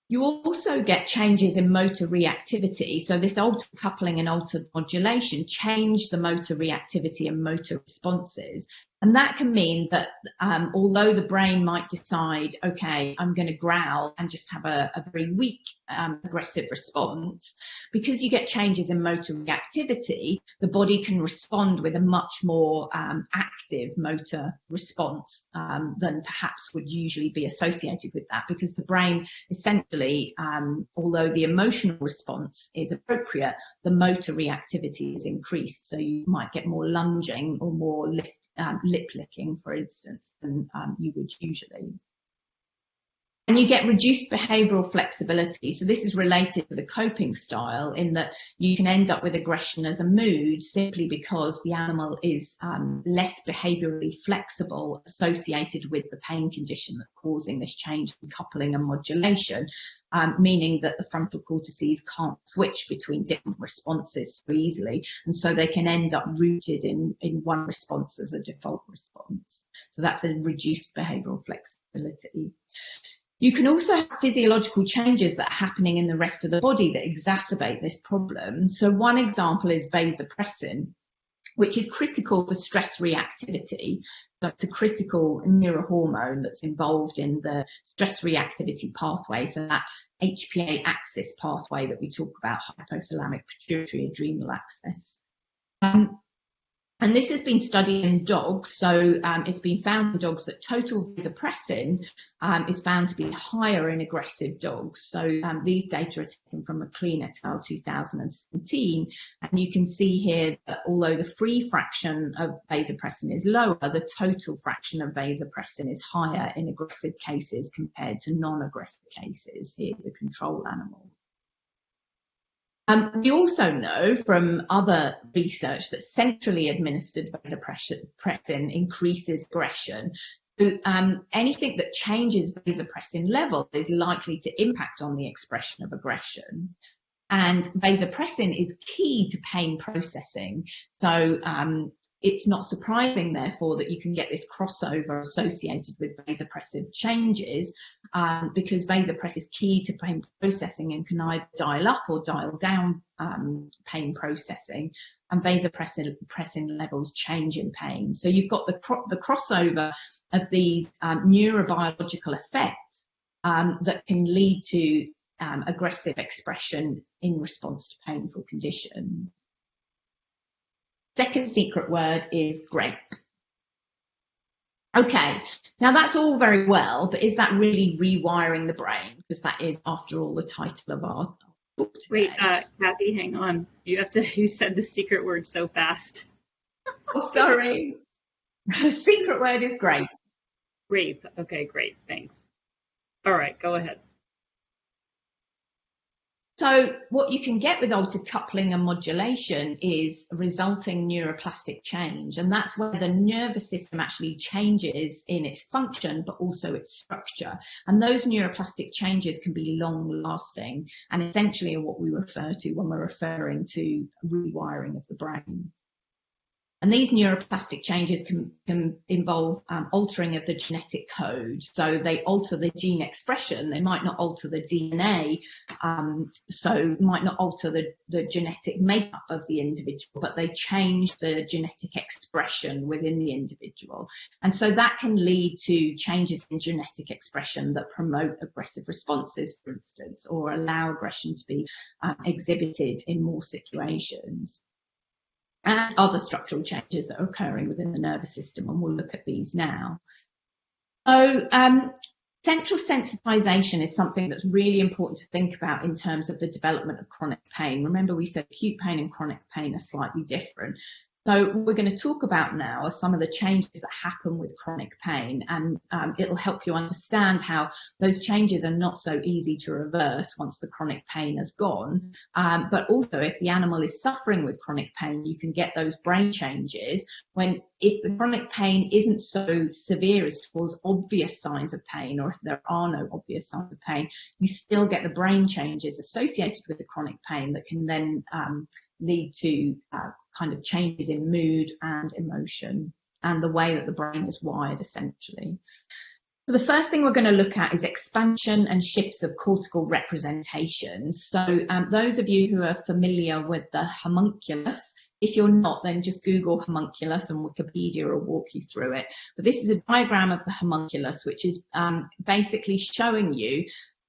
You also get changes in motor reactivity. So this altered coupling and altered modulation change the motor reactivity and motor responses. And that can mean that although the brain might decide, okay, I'm going to growl and just have a very weak aggressive response, because you get changes in motor reactivity, the body can respond with a much more active motor response than perhaps would usually be associated with that, because the brain essentially, although the emotional response is appropriate, the motor reactivity is increased. So you might get more lunging or more lip licking, for instance, than you would usually. And you get reduced behavioural flexibility. So this is related to the coping style, in that you can end up with aggression as a mood simply because the animal is less behaviourally flexible, associated with the pain condition that's causing this change in coupling and modulation, meaning that the frontal cortices can't switch between different responses so easily. And so they can end up rooted in one response as a default response. So that's a reduced behavioural flexibility. You can also have physiological changes that are happening in the rest of the body that exacerbate this problem. So one example is vasopressin, which is critical for stress reactivity. So it's a critical neurohormone that's involved in the stress reactivity pathway, so that HPA axis pathway that we talk about, hypothalamic pituitary adrenal axis. And this has been studied in dogs, so it's been found in dogs that total vasopressin is found to be higher in aggressive dogs. So these data are taken from McLean et al. 2017, and you can see here that although the free fraction of vasopressin is lower, the total fraction of vasopressin is higher in aggressive cases compared to non-aggressive cases, here the control animals. We also know from other research that centrally administered vasopressin increases aggression. So, anything that changes vasopressin level is likely to impact on the expression of aggression. And vasopressin is key to pain processing. So it's not surprising, therefore, that you can get this crossover associated with vasopressive changes, because vasopressin is key to pain processing and can either dial up or dial down pain processing, and vasopressin levels change in pain. So you've got the crossover of these neurobiological effects that can lead to aggressive expression in response to painful conditions. Second secret word is grape. Okay, now that's all very well, but is that really rewiring the brain? Because that is, after all, the title of our book today. Wait, Kathy, hang on. You said the secret word so fast. Oh, sorry. The secret word is grape. Grape. Okay, great. Thanks. All right, go ahead. So what you can get with altered coupling and modulation is resulting neuroplastic change, and that's where the nervous system actually changes in its function but also its structure, and those neuroplastic changes can be long lasting and essentially are what we refer to when we're referring to rewiring of the brain. And these neuroplastic changes can involve altering of the genetic code. So they alter the gene expression. They might not alter the DNA, so might not alter the genetic makeup of the individual, but they change the genetic expression within the individual. And so that can lead to changes in genetic expression that promote aggressive responses, for instance, or allow aggression to be exhibited in more situations. And other structural changes that are occurring within the nervous system, and we'll look at these now. So central sensitization is something that's really important to think about in terms of the development of chronic pain. Remember, we said acute pain and chronic pain are slightly different. So what we're going to talk about now are some of the changes that happen with chronic pain, and it'll help you understand how those changes are not so easy to reverse once the chronic pain has gone. But also, if the animal is suffering with chronic pain, you can get those brain changes if the chronic pain isn't so severe as to cause obvious signs of pain, or if there are no obvious signs of pain, you still get the brain changes associated with the chronic pain that can then lead to kind of changes in mood and emotion and the way that the brain is wired, essentially. So the first thing we're going to look at is expansion and shifts of cortical representations. So those of you who are familiar with the homunculus, if you're not, then just Google homunculus and Wikipedia will walk you through it. But this is a diagram of the homunculus, which is basically showing you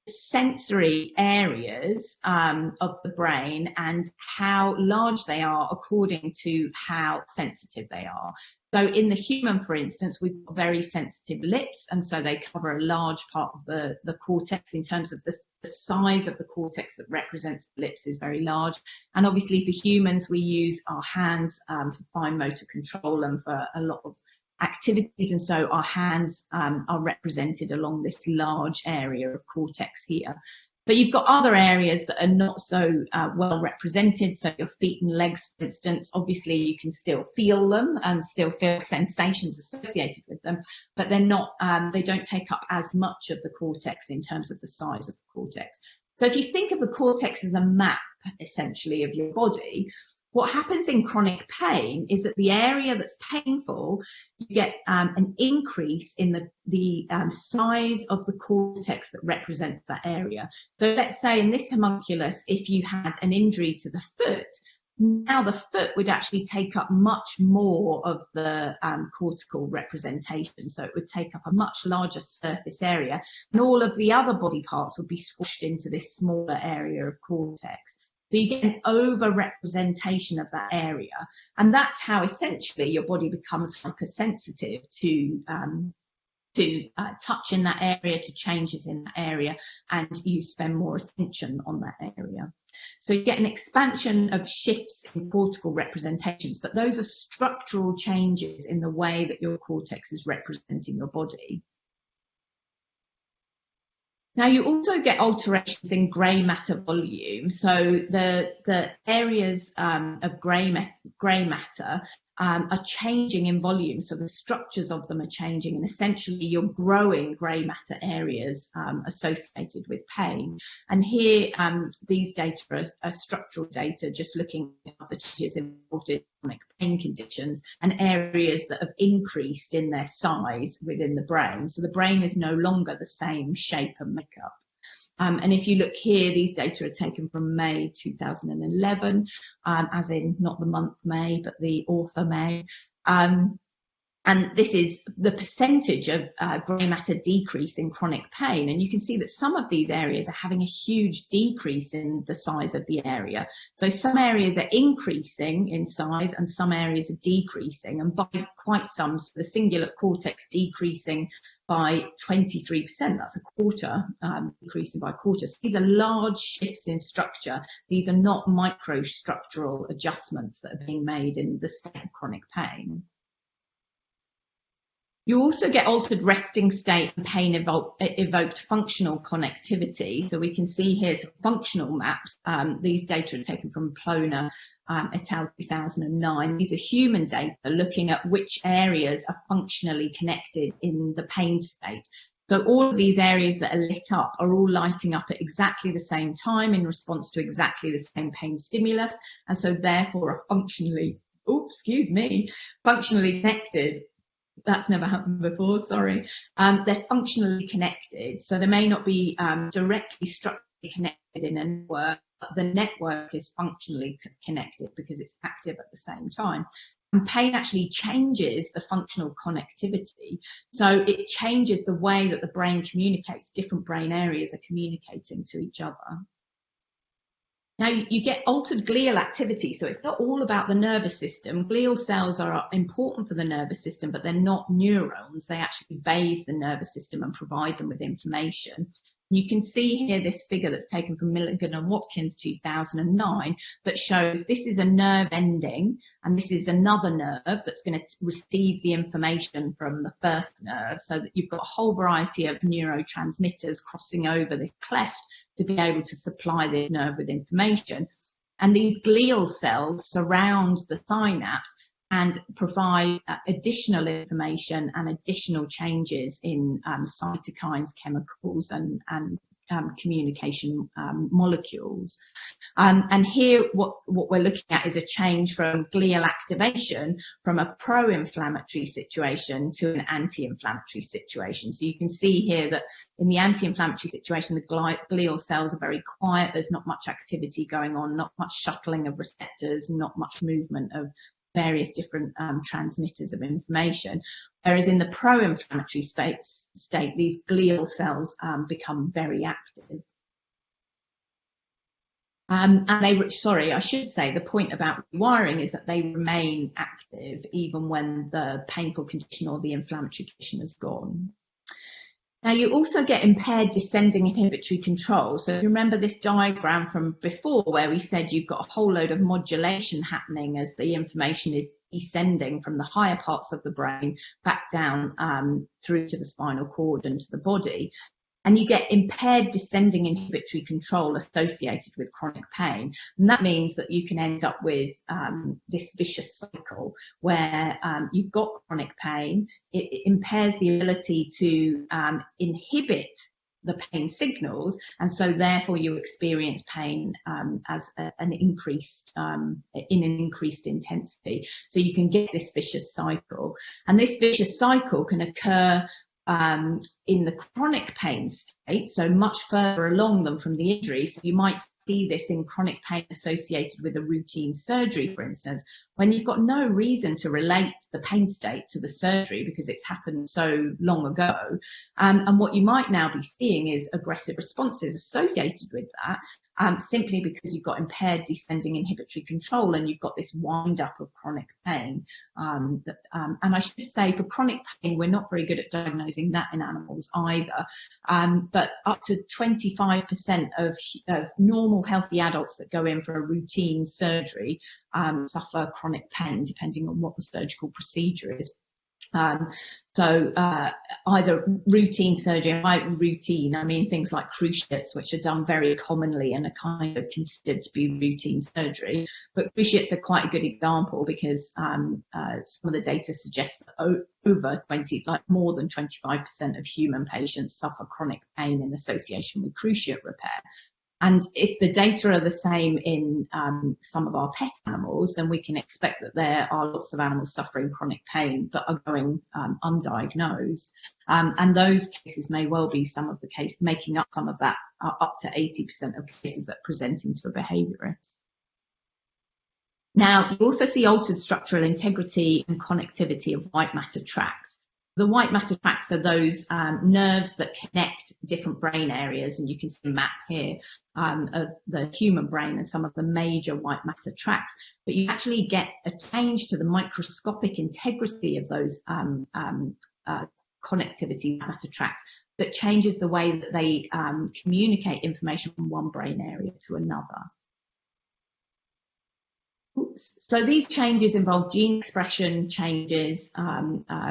sensory areas of the brain and how large they are according to how sensitive they are. So in the human, for instance, we've got very sensitive lips, and so they cover a large part of the cortex in terms of the size of the cortex that represents the lips is very large. And obviously for humans, we use our hands for fine motor control and for a lot of activities, and so our hands are represented along this large area of cortex here. But you've got other areas that are not so well represented, so your feet and legs, for instance. Obviously you can still feel them and still feel sensations associated with them, but they're not, they don't take up as much of the cortex in terms of the size of the cortex. So if you think of the cortex as a map, essentially, of your body, what happens in chronic pain is that the area that's painful, you get an increase in the size of the cortex that represents that area. So let's say in this homunculus, if you had an injury to the foot, now the foot would actually take up much more of the cortical representation. So it would take up a much larger surface area, and all of the other body parts would be squashed into this smaller area of cortex. So you get an over-representation of that area. And that's how essentially your body becomes hypersensitive to touch in that area, to changes in that area, and you spend more attention on that area. So you get an expansion of shifts in cortical representations, but those are structural changes in the way that your cortex is representing your body. Now you also get alterations in grey matter volume. So the areas of grey matter are changing in volume. So the structures of them are changing, and essentially you're growing grey matter areas associated with pain. And here these data are structural data, just looking at the changes involved in chronic pain conditions and areas that have increased in their size within the brain. So the brain is no longer the same shape and makeup. And if you look here, these data are taken from May 2011, as in not the month May, but the author May. And this is the percentage of grey matter decrease in chronic pain. And you can see that some of these areas are having a huge decrease in the size of the area. So some areas are increasing in size and some areas are decreasing. And by quite some, so the cingulate cortex decreasing by 23%, that's a quarter, decreasing by a quarter. So these are large shifts in structure. These are not microstructural adjustments that are being made in the state of chronic pain. You also get altered resting state and pain evoked functional connectivity. So we can see here some functional maps. These data are taken from Ploner et al. 2009. These are human data looking at which areas are functionally connected in the pain state. So all of these areas that are lit up are all lighting up at exactly the same time in response to exactly the same pain stimulus, and so therefore are functionally connected. That's never happened before, sorry. They're functionally connected, so they may not be directly structurally connected in a network, but the network is functionally connected because it's active at the same time. And pain actually changes the functional connectivity, so it changes the way that the brain communicates. Different brain areas are communicating to each other. Now, you get altered glial activity, so it's not all about the nervous system. Glial cells are important for the nervous system, but they're not neurons. They actually bathe the nervous system and provide them with information. You can see here this figure that's taken from Milligan and Watkins 2009 that shows this is a nerve ending and this is another nerve that's going to receive the information from the first nerve, so that you've got a whole variety of neurotransmitters crossing over this cleft to be able to supply this nerve with information. And these glial cells surround the synapse and provide additional information and additional changes in cytokines, chemicals, and communication molecules. And here what we're looking at is a change from glial activation from a pro-inflammatory situation to an anti-inflammatory situation. So you can see here that in the anti-inflammatory situation, the glial cells are very quiet. There's not much activity going on, not much shuttling of receptors, not much movement of various different transmitters of information. Whereas in the pro-inflammatory state, these glial cells become very active. And I should say the point about rewiring is that they remain active even when the painful condition or the inflammatory condition has gone. Now, you also get impaired descending inhibitory control. So remember this diagram from before where we said you've got a whole load of modulation happening as the information is descending from the higher parts of the brain back down through to the spinal cord and to the body. And you get impaired descending inhibitory control associated with chronic pain. And that means that you can end up with this vicious cycle where you've got chronic pain. It impairs the ability to inhibit the pain signals, and so therefore you experience pain as an increased intensity. So you can get this vicious cycle, and this vicious cycle can occur in the chronic pain state, so much further along than from the injury. So you might see this in chronic pain associated with a routine surgery, for instance, when you've got no reason to relate the pain state to the surgery because it's happened so long ago. And what you might now be seeing is aggressive responses associated with that, simply because you've got impaired descending inhibitory control and you've got this wind up of chronic pain. And I should say for chronic pain, we're not very good at diagnosing that in animals either. But up to 25% of normal healthy adults that go in for a routine surgery suffer chronic pain, depending on what the surgical procedure is. So either routine surgery, and by routine I mean things like cruciates, which are done very commonly and are kind of considered to be routine surgery. But cruciates are quite a good example because some of the data suggests that more than 25% of human patients suffer chronic pain in association with cruciate repair. And if the data are the same in some of our pet animals, then we can expect that there are lots of animals suffering chronic pain that are going undiagnosed. And those cases may well be some of the cases, making up some of that, up to 80% of cases that present into a behaviourist. Now, you also see altered structural integrity and connectivity of white matter tracts. The white matter tracts are those nerves that connect different brain areas, and you can see a map here of the human brain and some of the major white matter tracts. But you actually get a change to the microscopic integrity of those connectivity matter tracts that changes the way that they communicate information from one brain area to another. So these changes involve gene expression changes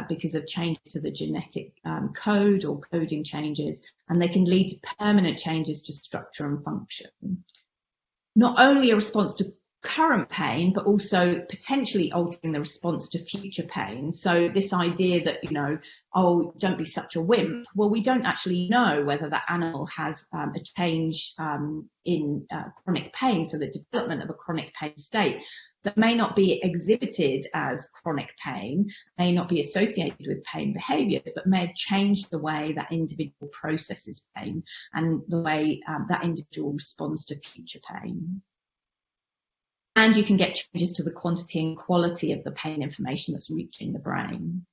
because of changes to the genetic code or coding changes, and they can lead to permanent changes to structure and function. Not only a response to current pain, but also potentially altering the response to future pain. So this idea that, you know, oh, don't be such a wimp. Well, we don't actually know whether that animal has a change in chronic pain, so the development of a chronic pain state that may not be exhibited as chronic pain, may not be associated with pain behaviours, but may have changed the way that individual processes pain and the way that individual responds to future pain. And you can get changes to the quantity and quality of the pain information that's reaching the brain.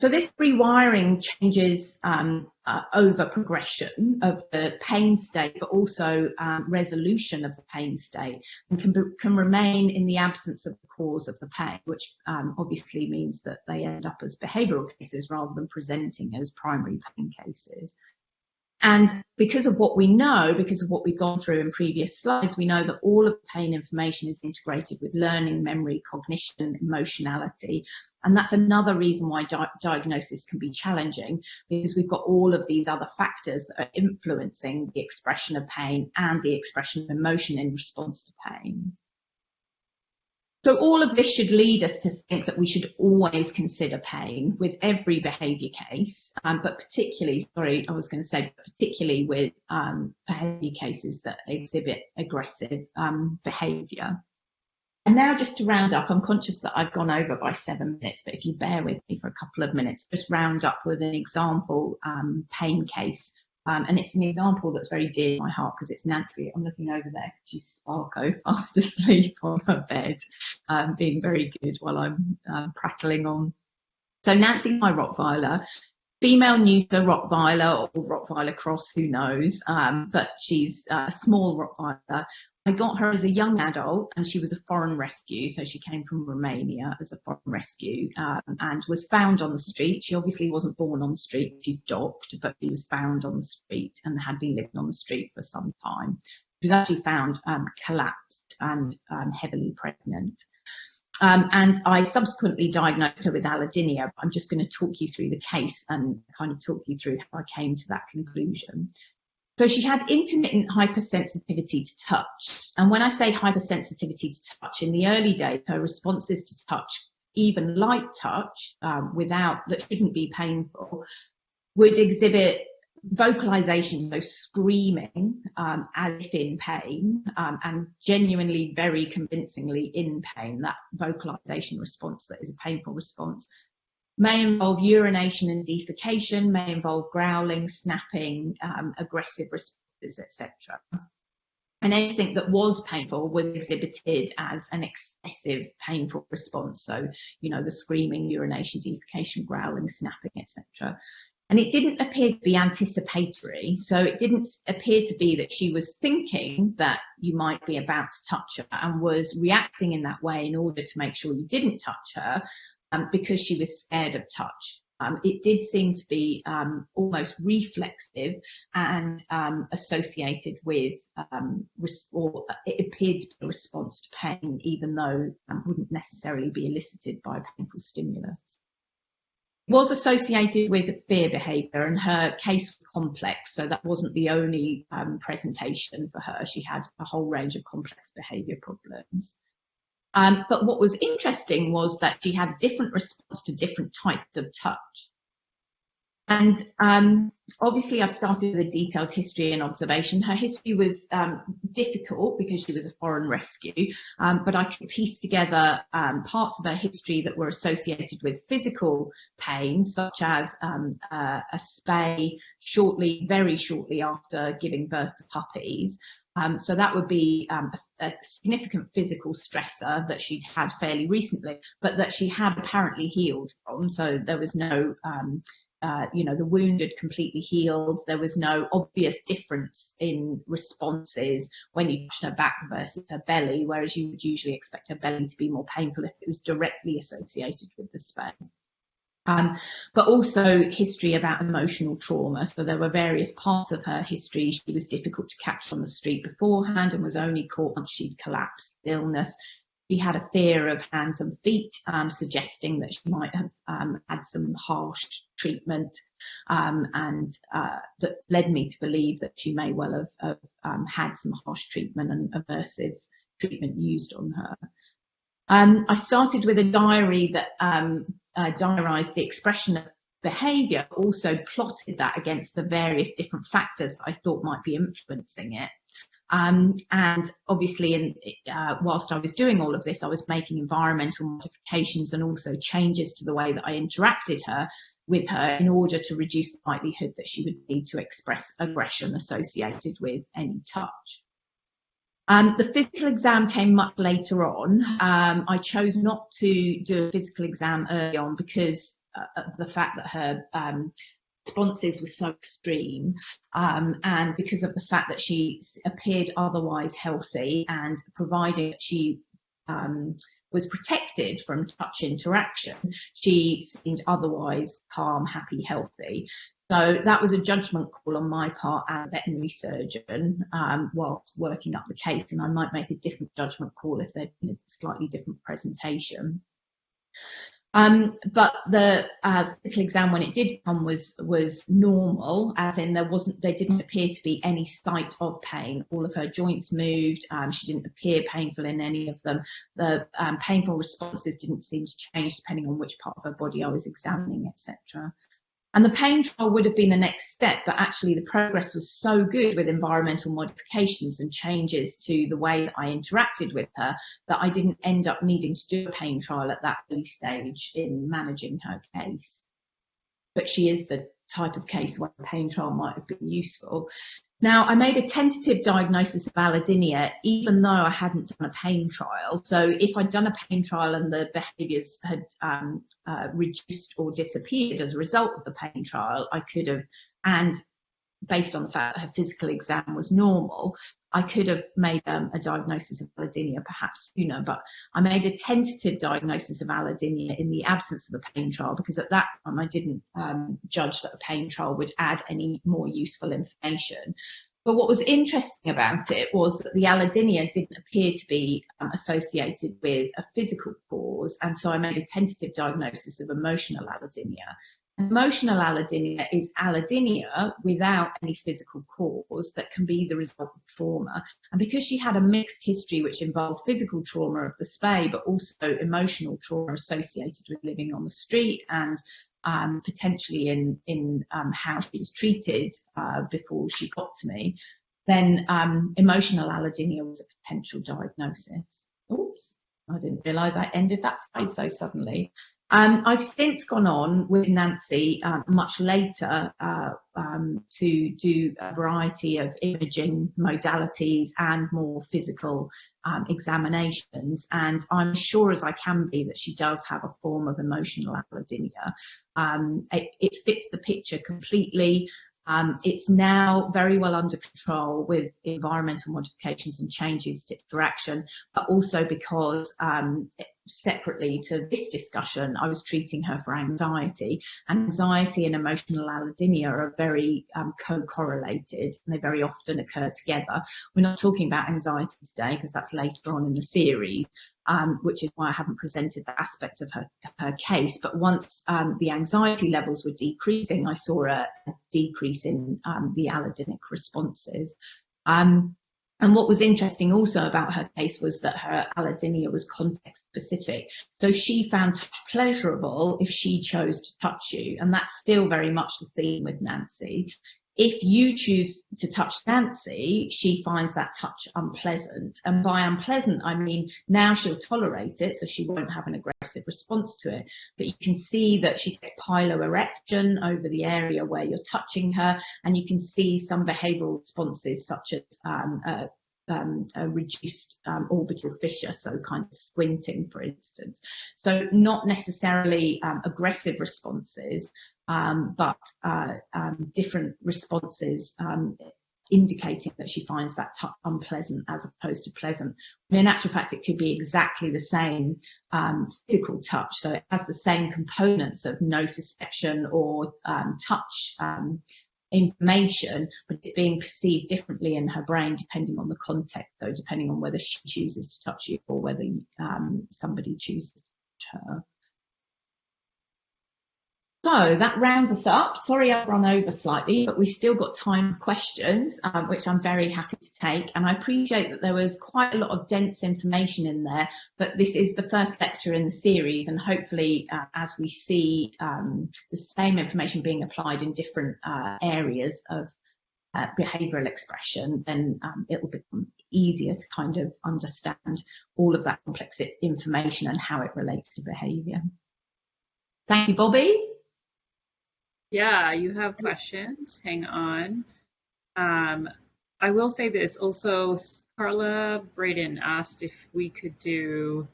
So this rewiring changes over progression of the pain state, but also resolution of the pain state, and can remain in the absence of the cause of the pain, which obviously means that they end up as behavioural cases rather than presenting as primary pain cases. And because of what we know, because of what we've gone through in previous slides, we know that all of the pain information is integrated with learning, memory, cognition, emotionality. And that's another reason why diagnosis can be challenging, because we've got all of these other factors that are influencing the expression of pain and the expression of emotion in response to pain. So all of this should lead us to think that we should always consider pain with every behaviour case, but particularly, particularly with behaviour cases that exhibit aggressive behaviour. And now, just to round up, I'm conscious that I've gone over by 7 minutes, but if you bear with me for a couple of minutes, just round up with an example pain case. And it's an example that's very dear to my heart because it's Nancy. I'm looking over there. She's Sparko, fast asleep on her bed, being very good while I'm prattling on. So Nancy's my Rottweiler, female neuter Rottweiler or Rottweiler cross, who knows, but she's a small Rottweiler. I got her as a young adult, and she was a foreign rescue. So she came from Romania as a foreign rescue and was found on the street. She obviously wasn't born on the street. She's docked, but she was found on the street and had been living on the street for some time. She was actually found collapsed and heavily pregnant. And I subsequently diagnosed her with allodynia. I'm just going to talk you through the case and kind of talk you through how I came to that conclusion. So she had intermittent hypersensitivity to touch. And when I say hypersensitivity to touch, in the early days, her responses to touch, even light touch, that shouldn't be painful, would exhibit vocalization, so screaming as if in pain, and genuinely, very convincingly in pain, that vocalization response that is a painful response. May involve urination and defecation, may involve growling, snapping, aggressive responses, etc. And anything that was painful was exhibited as an excessive painful response. So, you know, the screaming, urination, defecation, growling, snapping, etc. And it didn't appear to be anticipatory. So it didn't appear to be that she was thinking that you might be about to touch her and was reacting in that way in order to make sure you didn't touch her. Because she was scared of touch. It did seem to be almost reflexive and associated with, or it appeared to be a response to pain, even though it wouldn't necessarily be elicited by a painful stimulus. It was associated with fear behaviour, and her case was complex, so that wasn't the only presentation for her. She had a whole range of complex behaviour problems. But what was interesting was that she had a different response to different types of touch. And obviously I started with a detailed history and observation. Her history was difficult because she was a foreign rescue, but I could piece together parts of her history that were associated with physical pain, such as a spay very shortly after giving birth to puppies, So that would be a significant physical stressor that she'd had fairly recently, but that she had apparently healed from. So there was no, the wound had completely healed. There was no obvious difference in responses when you touched her back versus her belly, whereas you would usually expect her belly to be more painful if it was directly associated with the spay. But also history about emotional trauma. So there were various parts of her history. She was difficult to catch on the street beforehand and was only caught once she'd collapsed with illness. She had a fear of hands and feet, suggesting that she might have had some harsh treatment, and that led me to believe that she may well have had some harsh treatment and aversive treatment used on her. I started with a diary that diarised the expression of behaviour, also plotted that against the various different factors that I thought might be influencing it. And obviously, whilst I was doing all of this, I was making environmental modifications and also changes to the way that I interacted with her in order to reduce the likelihood that she would need to express aggression associated with any touch. The physical exam came much later on. I chose not to do a physical exam early on because of the fact that her responses were so extreme, and because of the fact that she appeared otherwise healthy, and providing that she was protected from touch interaction, she seemed otherwise calm, happy, healthy. So that was a judgment call on my part as a veterinary surgeon whilst working up the case, and I might make a different judgment call if there'd been a slightly different presentation. But the physical exam, when it did come, was normal, as in there didn't appear to be any sight of pain. All of her joints moved. She didn't appear painful in any of them. The painful responses didn't seem to change depending on which part of her body I was examining, etc. And the pain trial would have been the next step, but actually the progress was so good with environmental modifications and changes to the way that I interacted with her that I didn't end up needing to do a pain trial at that early stage in managing her case. But she is the type of case where a pain trial might have been useful. Now, I made a tentative diagnosis of allodynia, even though I hadn't done a pain trial. So if I'd done a pain trial and the behaviours had reduced or disappeared as a result of the pain trial, I could have, and based on the fact that her physical exam was normal, I could have made a diagnosis of allodynia perhaps sooner, but I made a tentative diagnosis of allodynia in the absence of a pain trial, because at that time I didn't judge that a pain trial would add any more useful information. But what was interesting about it was that the allodynia didn't appear to be associated with a physical cause, and so I made a tentative diagnosis of emotional allodynia. Emotional allodynia is allodynia without any physical cause that can be the result of trauma. And because she had a mixed history which involved physical trauma of the spay, but also emotional trauma associated with living on the street and potentially in how she was treated before she got to me, then emotional allodynia was a potential diagnosis. Oops, I didn't realise I ended that slide so suddenly. I've since gone on with Nancy much later to do a variety of imaging modalities and more physical examinations, and I'm sure as I can be that she does have a form of emotional allodynia. It fits the picture completely. It's now very well under control with environmental modifications and changes to interaction, but also because separately to this discussion, I was treating her for anxiety, and anxiety and emotional allodynia are very co-correlated, and they very often occur together. We're not talking about anxiety today because that's later on in the series, which is why I haven't presented that aspect of her case. But once the anxiety levels were decreasing, I saw a decrease in the allodynic responses. And what was interesting also about her case was that her allodynia was context specific. So she found touch pleasurable if she chose to touch you. And that's still very much the theme with Nancy. If you choose to touch Nancy, she finds that touch unpleasant. And by unpleasant, I mean now she'll tolerate it, so she won't have an aggressive response to it. But you can see that she gets piloerection over the area where you're touching her, and you can see some behavioural responses such as a reduced orbital fissure, so kind of squinting, for instance. So not necessarily aggressive responses, but different responses indicating that she finds that touch unpleasant as opposed to pleasant. And in actual fact, it could be exactly the same physical touch. So it has the same components of nociception or touch information, but it's being perceived differently in her brain depending on the context. So depending on whether she chooses to touch you or whether somebody chooses to touch her. So that rounds us up. Sorry I've run over slightly, but we've still got time for questions, which I'm very happy to take. And I appreciate that there was quite a lot of dense information in there, but this is the first lecture in the series, and hopefully as we see the same information being applied in different areas of behavioural expression, then it will become easier to kind of understand all of that complex information and how it relates to behaviour. Thank you, Bobby. Yeah, you have questions. Hang on. I will say this also. Carla Braden asked if we could do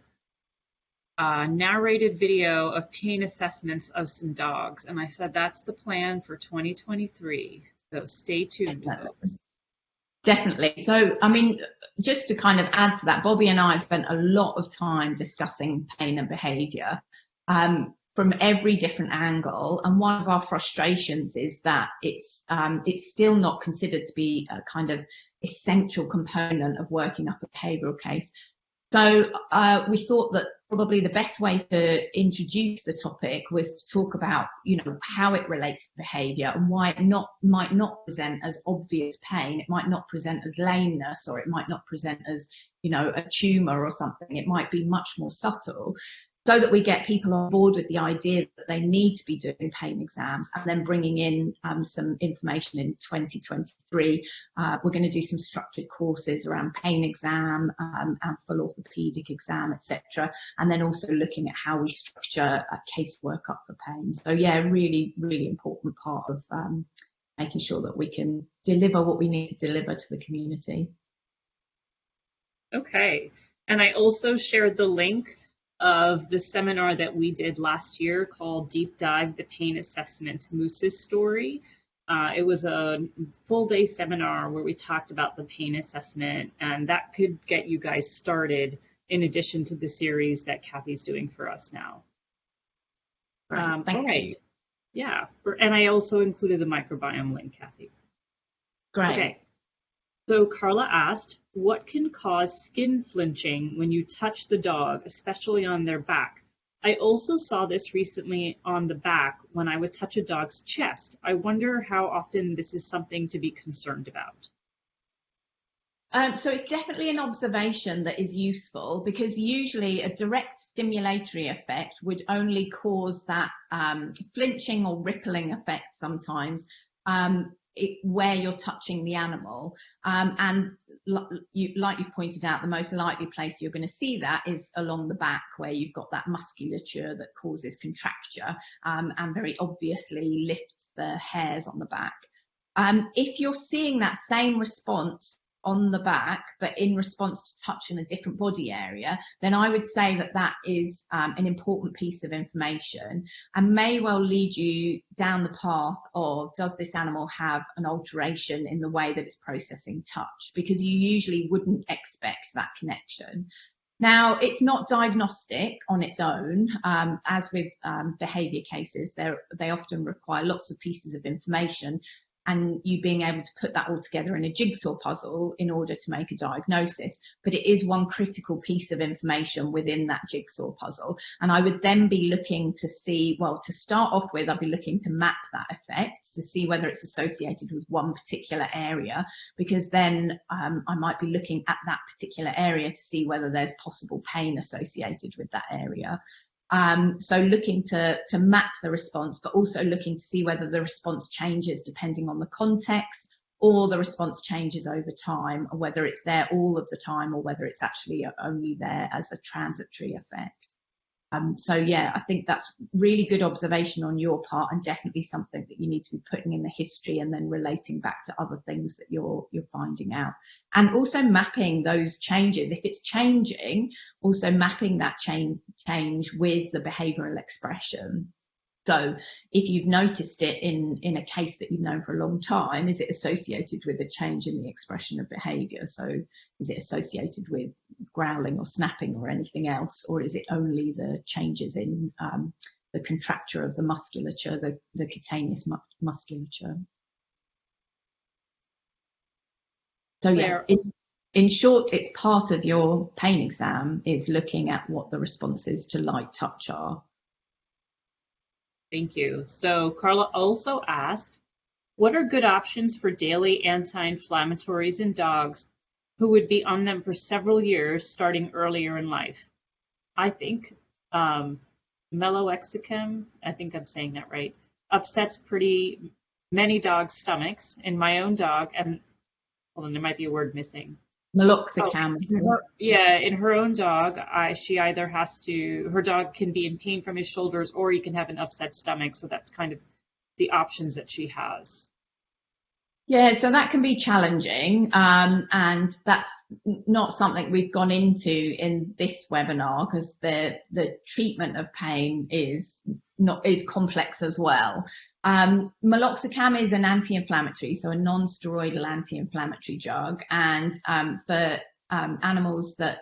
a narrated video of pain assessments of some dogs. And I said that's the plan for 2023. So stay tuned, folks. Definitely. So, I mean, just to kind of add to that, Bobby and I have spent a lot of time discussing pain and behaviour. From every different angle, and one of our frustrations is that it's still not considered to be a kind of essential component of working up a behavioural case. So we thought that probably the best way to introduce the topic was to talk about, how it relates to behaviour and why it might not present as obvious pain. It might not present as lameness, or it might not present as, a tumour or something. It might be much more subtle, so that we get people on board with the idea that they need to be doing pain exams, and then bringing in some information in 2023. We're going to do some structured courses around pain exam and full orthopaedic exam, etc. And then also looking at how we structure a case workup for pain. So yeah, really, really important part of making sure that we can deliver what we need to deliver to the community. Okay. And I also shared the link of the seminar that we did last year called Deep Dive the Pain Assessment Moose's Story. It was a full day seminar where we talked about the pain assessment, and that could get you guys started in addition to the series that Kathy's doing for us now. Thank you. Yeah, and I also included the microbiome link, Kathy. Great. Okay. So Carla asked, what can cause skin flinching when you touch the dog, especially on their back? I also saw this recently on the back when I would touch a dog's chest. I wonder how often this is something to be concerned about. So it's definitely an observation that is useful, because usually a direct stimulatory effect would only cause that flinching or rippling effect sometimes where you're touching the animal. And like you've pointed out, the most likely place you're going to see that is along the back, where you've got that musculature that causes contracture and very obviously lifts the hairs on the back. If you're seeing that same response on the back, but in response to touch in a different body area, then I would say that that is an important piece of information, and may well lead you down the path of, does this animal have an alteration in the way that it's processing touch? Because you usually wouldn't expect that connection. Now, it's not diagnostic on its own. As with behaviour cases, they often require lots of pieces of information, and you being able to put that all together in a jigsaw puzzle in order to make a diagnosis. But it is one critical piece of information within that jigsaw puzzle. And I would then be looking to see, well, to start off with, I'd be looking to map that effect to see whether it's associated with one particular area, because then I might be looking at that particular area to see whether there's possible pain associated with that area. So looking to map the response, but also looking to see whether the response changes depending on the context, or the response changes over time, or whether it's there all of the time, or whether it's actually only there as a transitory effect. So yeah, I think that's really good observation on your part, and definitely something that you need to be putting in the history and then relating back to other things that you're finding out. And also mapping those changes. If it's changing, also mapping that change with the behavioural expression. So if you've noticed it in a case that you've known for a long time, is it associated with a change in the expression of behaviour? So is it associated with growling or snapping or anything else? Or is it only the changes in the contracture of the musculature, the cutaneous musculature? So yeah, in short, it's part of your pain exam is looking at what the responses to light touch are. Thank you. So Carla also asked, what are good options for daily anti-inflammatories in dogs who would be on them for several years starting earlier in life? I think meloxicam, I think I'm saying that right, upsets pretty many dogs' stomachs. In my own dog, and hold on, there might be a word missing. Meloxicam. In her own dog, she either has to, her dog can be in pain from his shoulders, or he can have an upset stomach. So that's kind of the options that she has. Yeah, so that can be challenging, and that's not something we've gone into in this webinar because the treatment of pain is complex as well. Meloxicam is an anti-inflammatory, so a non-steroidal anti-inflammatory drug, and for animals that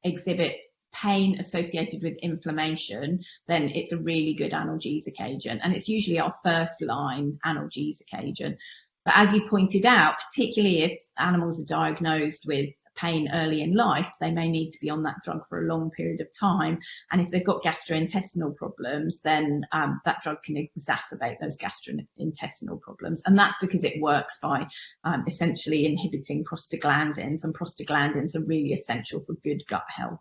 exhibit pain associated with inflammation, then it's a really good analgesic agent, and it's usually our first line analgesic agent. But as you pointed out, particularly if animals are diagnosed with pain early in life, they may need to be on that drug for a long period of time. And if they've got gastrointestinal problems, then that drug can exacerbate those gastrointestinal problems. And that's because it works by essentially inhibiting prostaglandins, and prostaglandins are really essential for good gut health.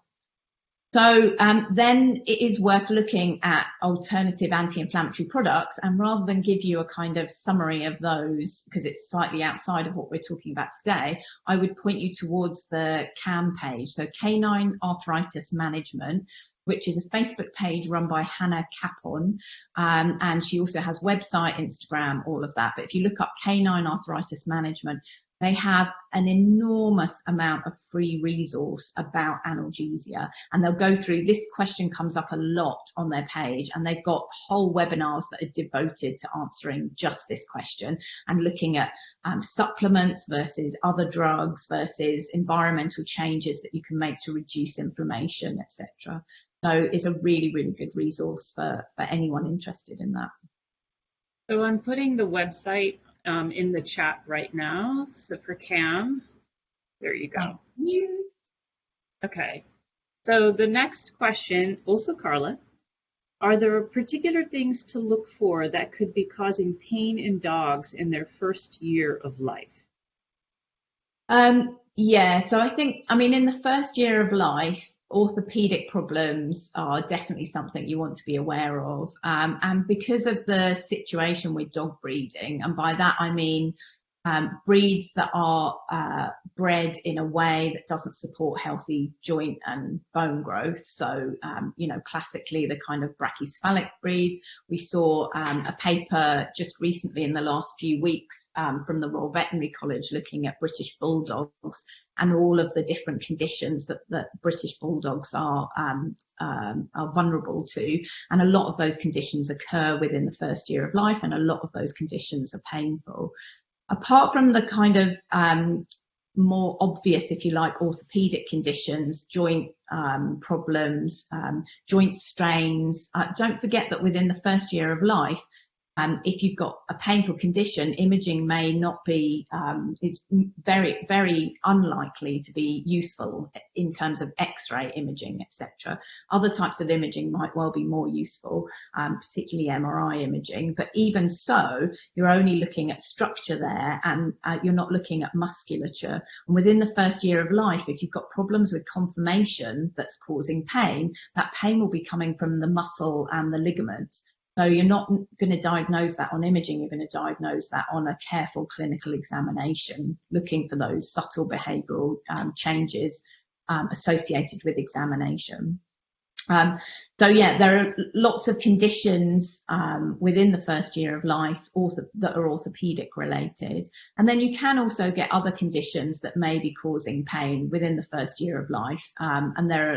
So then it is worth looking at alternative anti-inflammatory products, and rather than give you a kind of summary of those, because it's slightly outside of what we're talking about today, I would point you towards the CAM page, so Canine Arthritis Management, which is a Facebook page run by Hannah Capon, and she also has website, Instagram, all of that. But if you look up Canine Arthritis Management, they have an enormous amount of free resource about analgesia, and they'll go through, this question comes up a lot on their page, and they've got whole webinars that are devoted to answering just this question and looking at supplements versus other drugs versus environmental changes that you can make to reduce inflammation, etc. So it's a really, really good resource for anyone interested in that. So I'm putting the website in the chat right now. So for CAM, there you go. Okay. So the next question, also Carla, are there particular things to look for that could be causing pain in dogs in their first year of life? Yeah, so I think, in the first year of life, orthopedic problems are definitely something you want to be aware of. And because of the situation with dog breeding, and by that I mean breeds that are bred in a way that doesn't support healthy joint and bone growth. So, classically the kind of brachycephalic breeds. We saw a paper just recently in the last few weeks from the Royal Veterinary College looking at British Bulldogs and all of the different conditions that British Bulldogs are vulnerable to. And a lot of those conditions occur within the first year of life, and a lot of those conditions are painful. Apart from the kind of more obvious, if you like, orthopedic conditions, joint problems, joint strains, don't forget that within the first year of life, if you've got a painful condition, imaging may not be, is very, very unlikely to be useful in terms of X-ray imaging, etc. Other types of imaging might well be more useful, particularly MRI imaging. But even so, you're only looking at structure there, and you're not looking at musculature. And within the first year of life, if you've got problems with conformation that's causing pain, that pain will be coming from the muscle and the ligaments. So you're not going to diagnose that on imaging, you're going to diagnose that on a careful clinical examination, looking for those subtle behavioural changes associated with examination. So yeah, there are lots of conditions within the first year of life that are orthopedic related. And then you can also get other conditions that may be causing pain within the first year of life. And there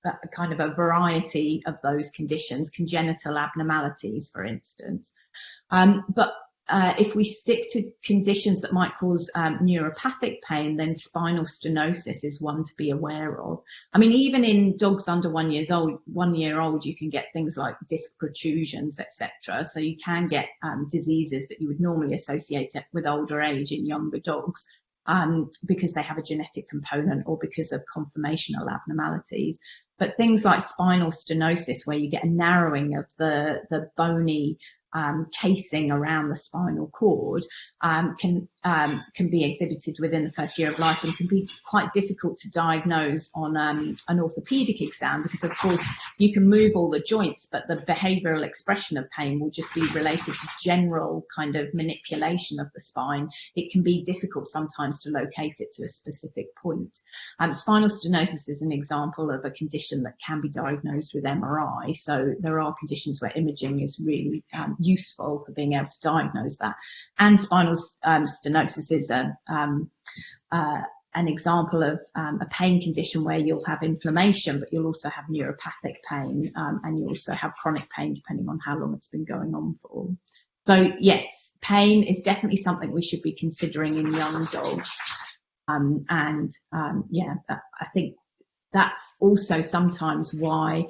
are kind of a variety of those conditions, congenital abnormalities, for instance. But if we stick to conditions that might cause neuropathic pain, then spinal stenosis is one to be aware of. I mean, even in dogs under 1 year old, you can get things like disc protrusions, etc. So you can get diseases that you would normally associate with older age in younger dogs. Because they have a genetic component or because of conformational abnormalities. But things like spinal stenosis, where you get a narrowing of the bony casing around the spinal cord, can be exhibited within the first year of life and can be quite difficult to diagnose on an orthopedic exam, because of course you can move all the joints, but the behavioural expression of pain will just be related to general kind of manipulation of the spine. It can be difficult sometimes to locate it to a specific point. Spinal stenosis is an example of a condition that can be diagnosed with MRI. So there are conditions where imaging is really useful for being able to diagnose that. And spinal stenosis is an example of a pain condition where you'll have inflammation, but you'll also have neuropathic pain, and you also have chronic pain depending on how long it's been going on for. So yes, pain is definitely something we should be considering in young dogs. Yeah, I think that's also sometimes why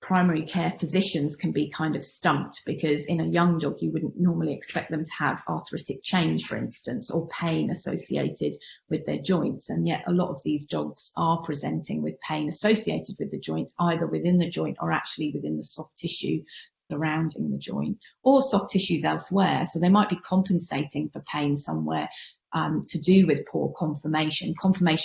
primary care physicians can be kind of stumped, because in a young dog you wouldn't normally expect them to have arthritic change, for instance, or pain associated with their joints, and yet a lot of these dogs are presenting with pain associated with the joints, either within the joint or actually within the soft tissue surrounding the joint, or soft tissues elsewhere. So they might be compensating for pain somewhere to do with poor conformation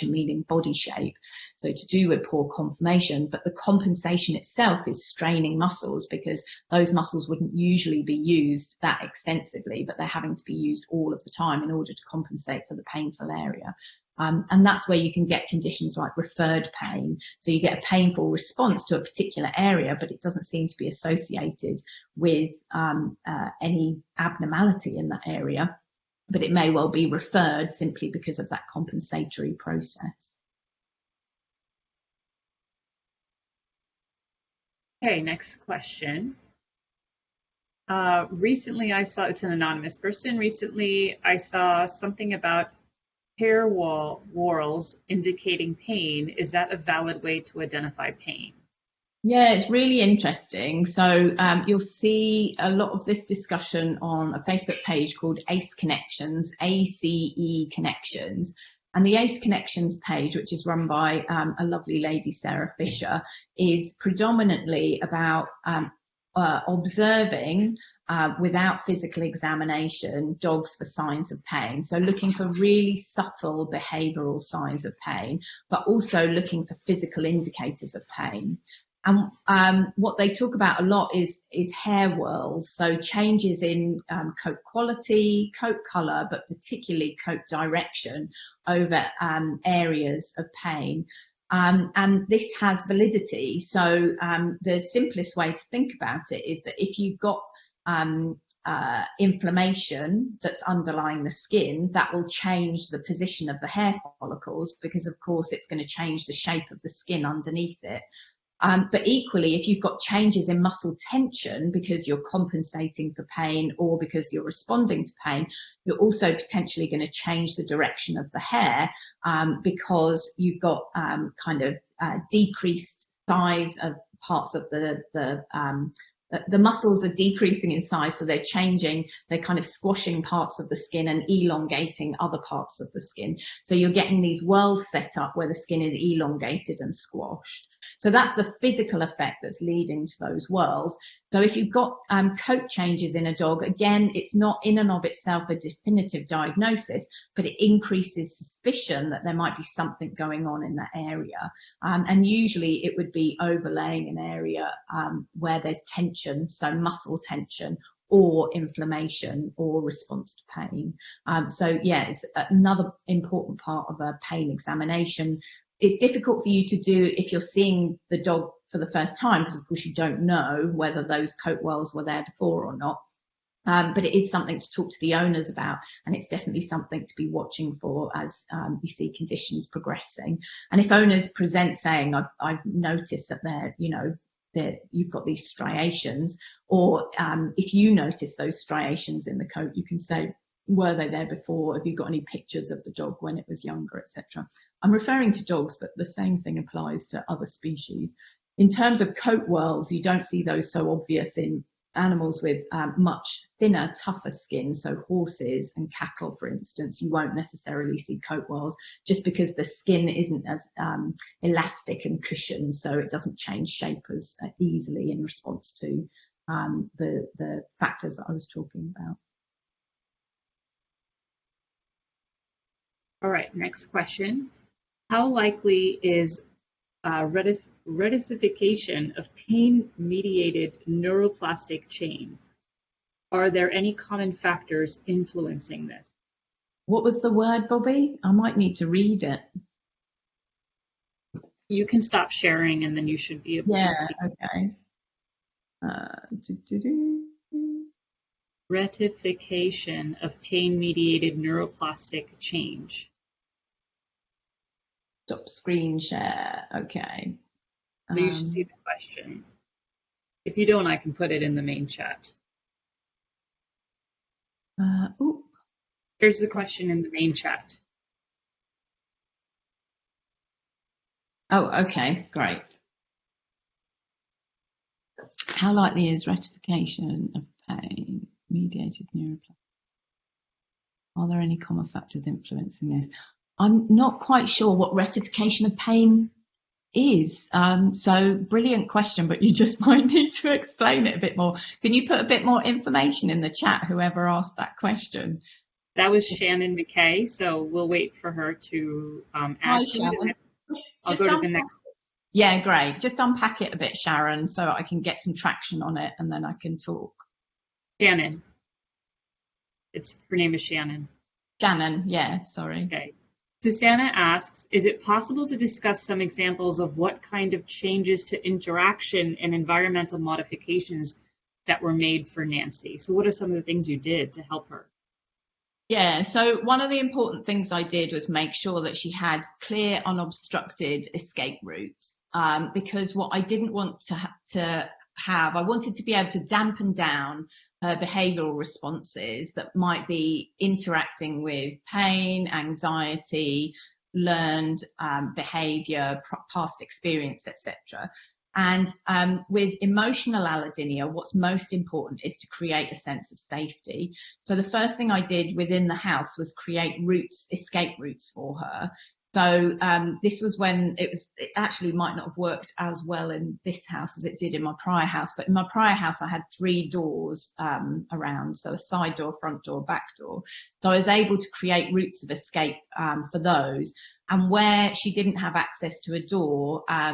meaning body shape, so to do with poor conformation, but the compensation itself is straining muscles, because those muscles wouldn't usually be used that extensively, but they're having to be used all of the time in order to compensate for the painful area. And that's where you can get conditions like referred pain. So you get a painful response to a particular area, but it doesn't seem to be associated with any abnormality in that area. But it may well be referred simply because of that compensatory process. Okay, next question. Recently I saw, it's an anonymous person, recently I saw something about hair whorls indicating pain. Is that a valid way to identify pain? Yeah, it's really interesting. So you'll see a lot of this discussion on a Facebook page called ACE Connections, ACE Connections. And the ACE Connections page, which is run by a lovely lady, Sarah Fisher, is predominantly about observing without physical examination dogs for signs of pain. So looking for really subtle behavioural signs of pain, but also looking for physical indicators of pain. And what they talk about a lot is hair whorls, so changes in coat quality, coat colour, but particularly coat direction over areas of pain. And this has validity. So the simplest way to think about it is that if you've got inflammation that's underlying the skin, that will change the position of the hair follicles, because of course it's going to change the shape of the skin underneath it. But equally, if you've got changes in muscle tension because you're compensating for pain or because you're responding to pain, you're also potentially going to change the direction of the hair, because you've got decreased size of parts of the muscles are decreasing in size, so they're changing, they're kind of squashing parts of the skin and elongating other parts of the skin. So you're getting these whorls set up where the skin is elongated and squashed. So that's the physical effect that's leading to those whorls. So if you've got coat changes in a dog, again, it's not in and of itself a definitive diagnosis, but it increases suspicion that there might be something going on in that area. And usually it would be overlaying an area where there's tension, so muscle tension, or inflammation or response to pain. So yeah, it's another important part of a pain examination it's difficult for you to do if you're seeing the dog for the first time, because of course you don't know whether those coat whorls were there before or not. But it is something to talk to the owners about, and it's definitely something to be watching for as you see conditions progressing. And if owners present saying, I've noticed that they're, you know, that you've got these striations, or if you notice those striations in the coat, you can say, were they there before? Have you got any pictures of the dog when it was younger, etc.? I'm referring to dogs, but the same thing applies to other species. In terms of coat whorls, you don't see those so obvious in animals with much thinner, tougher skin. So horses and cattle, for instance, you won't necessarily see coat whorls, just because the skin isn't as elastic and cushioned, so it doesn't change shape as easily in response to the factors that I was talking about. All right, next question. How likely is retification of pain-mediated neuroplastic chain? Are there any common factors influencing this? What was the word, Bobby? I might need to read it. You can stop sharing and then you should be able to see. Okay. Retification of pain-mediated neuroplastic change. Stop screen share. Okay. So you should see the question. If you don't, I can put it in the main chat. Here's the question in the main chat. Oh, okay, great. How likely is retification of pain-mediated neuroplasticity? Are there any common factors influencing this? I'm not quite sure what retification of pain is. So brilliant question, but you just might need to explain it a bit more. Can you put a bit more information in the chat, whoever asked that question? That was Shannon McKay, so we'll wait for her to add to it. I'll go to the next. Yeah, great. Just unpack it a bit, Sharon, so I can get some traction on it and then I can talk. Shannon. Her name is Shannon. Shannon, yeah, sorry. Okay. Susanna asks, is it possible to discuss some examples of what kind of changes to interaction and environmental modifications that were made for Nancy? So what are some of the things you did to help her? Yeah, so one of the important things I did was make sure that she had clear, unobstructed escape routes, because what I didn't want to have, I wanted to be able to dampen down her behavioural responses that might be interacting with pain, anxiety, learned behaviour, past experience, etc. And with emotional allodynia, what's most important is to create a sense of safety. So the first thing I did within the house was create routes, escape routes for her. So this was when it actually might not have worked as well in this house as it did in my prior house. But in my prior house, I had 3 doors around, so a side door, front door, back door. So I was able to create routes of escape for those. And where she didn't have access to a door, I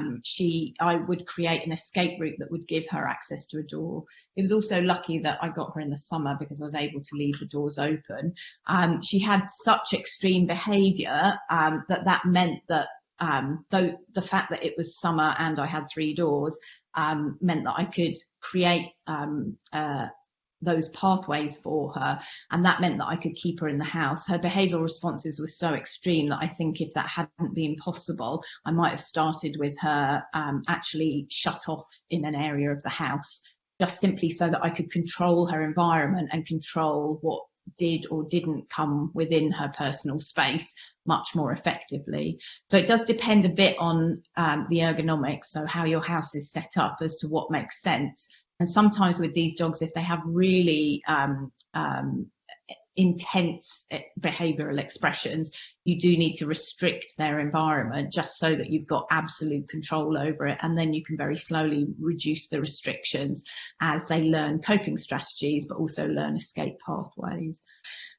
would create an escape route that would give her access to a door. It was also lucky that I got her in the summer because I was able to leave the doors open. She had such extreme behaviour that meant that though the fact that it was summer and I had 3 doors meant that I could create those pathways for her, and that meant that I could keep her in the house. Her behavioural responses were so extreme that I think if that hadn't been possible, I might have started with her actually shut off in an area of the house, just simply so that I could control her environment and control what did or didn't come within her personal space much more effectively. So it does depend a bit on the ergonomics, so how your house is set up as to what makes sense. And sometimes with these dogs, if they have really intense behavioural expressions, you do need to restrict their environment just so that you've got absolute control over it. And then you can very slowly reduce the restrictions as they learn coping strategies, but also learn escape pathways.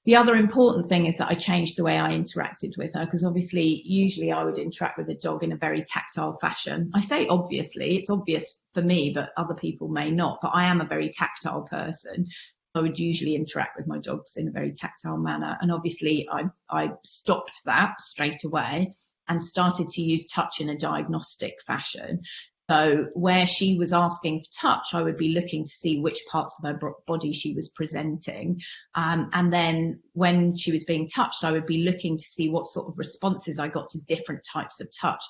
The other important thing is that I changed the way I interacted with her, because obviously, usually I would interact with a dog in a very tactile fashion. I say obviously, it's obvious for me, but other people may not. But I am a very tactile person. I would usually interact with my dogs in a very tactile manner. And obviously I stopped that straight away. and started to use touch in a diagnostic fashion. So where she was asking for touch, I would be looking to see which parts of her body she was presenting. And then when she was being touched, I would be looking to see what sort of responses I got to different types of touch.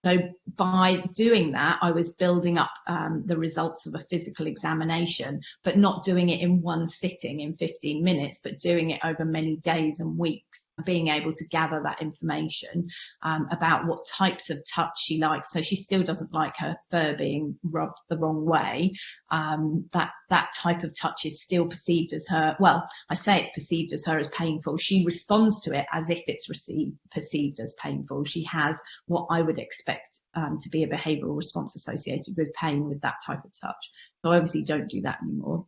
So by doing that, I was building up the results of a physical examination, but not doing it in one sitting in 15 minutes, but doing it over many days and weeks, being able to gather that information about what types of touch she likes. So she still doesn't like her fur being rubbed the wrong way. That type of touch is still perceived as her, well, I say it's perceived as her as painful. She responds to it as if it's perceived as painful. She has what I would expect to be a behavioural response associated with pain with that type of touch. So I obviously don't do that anymore.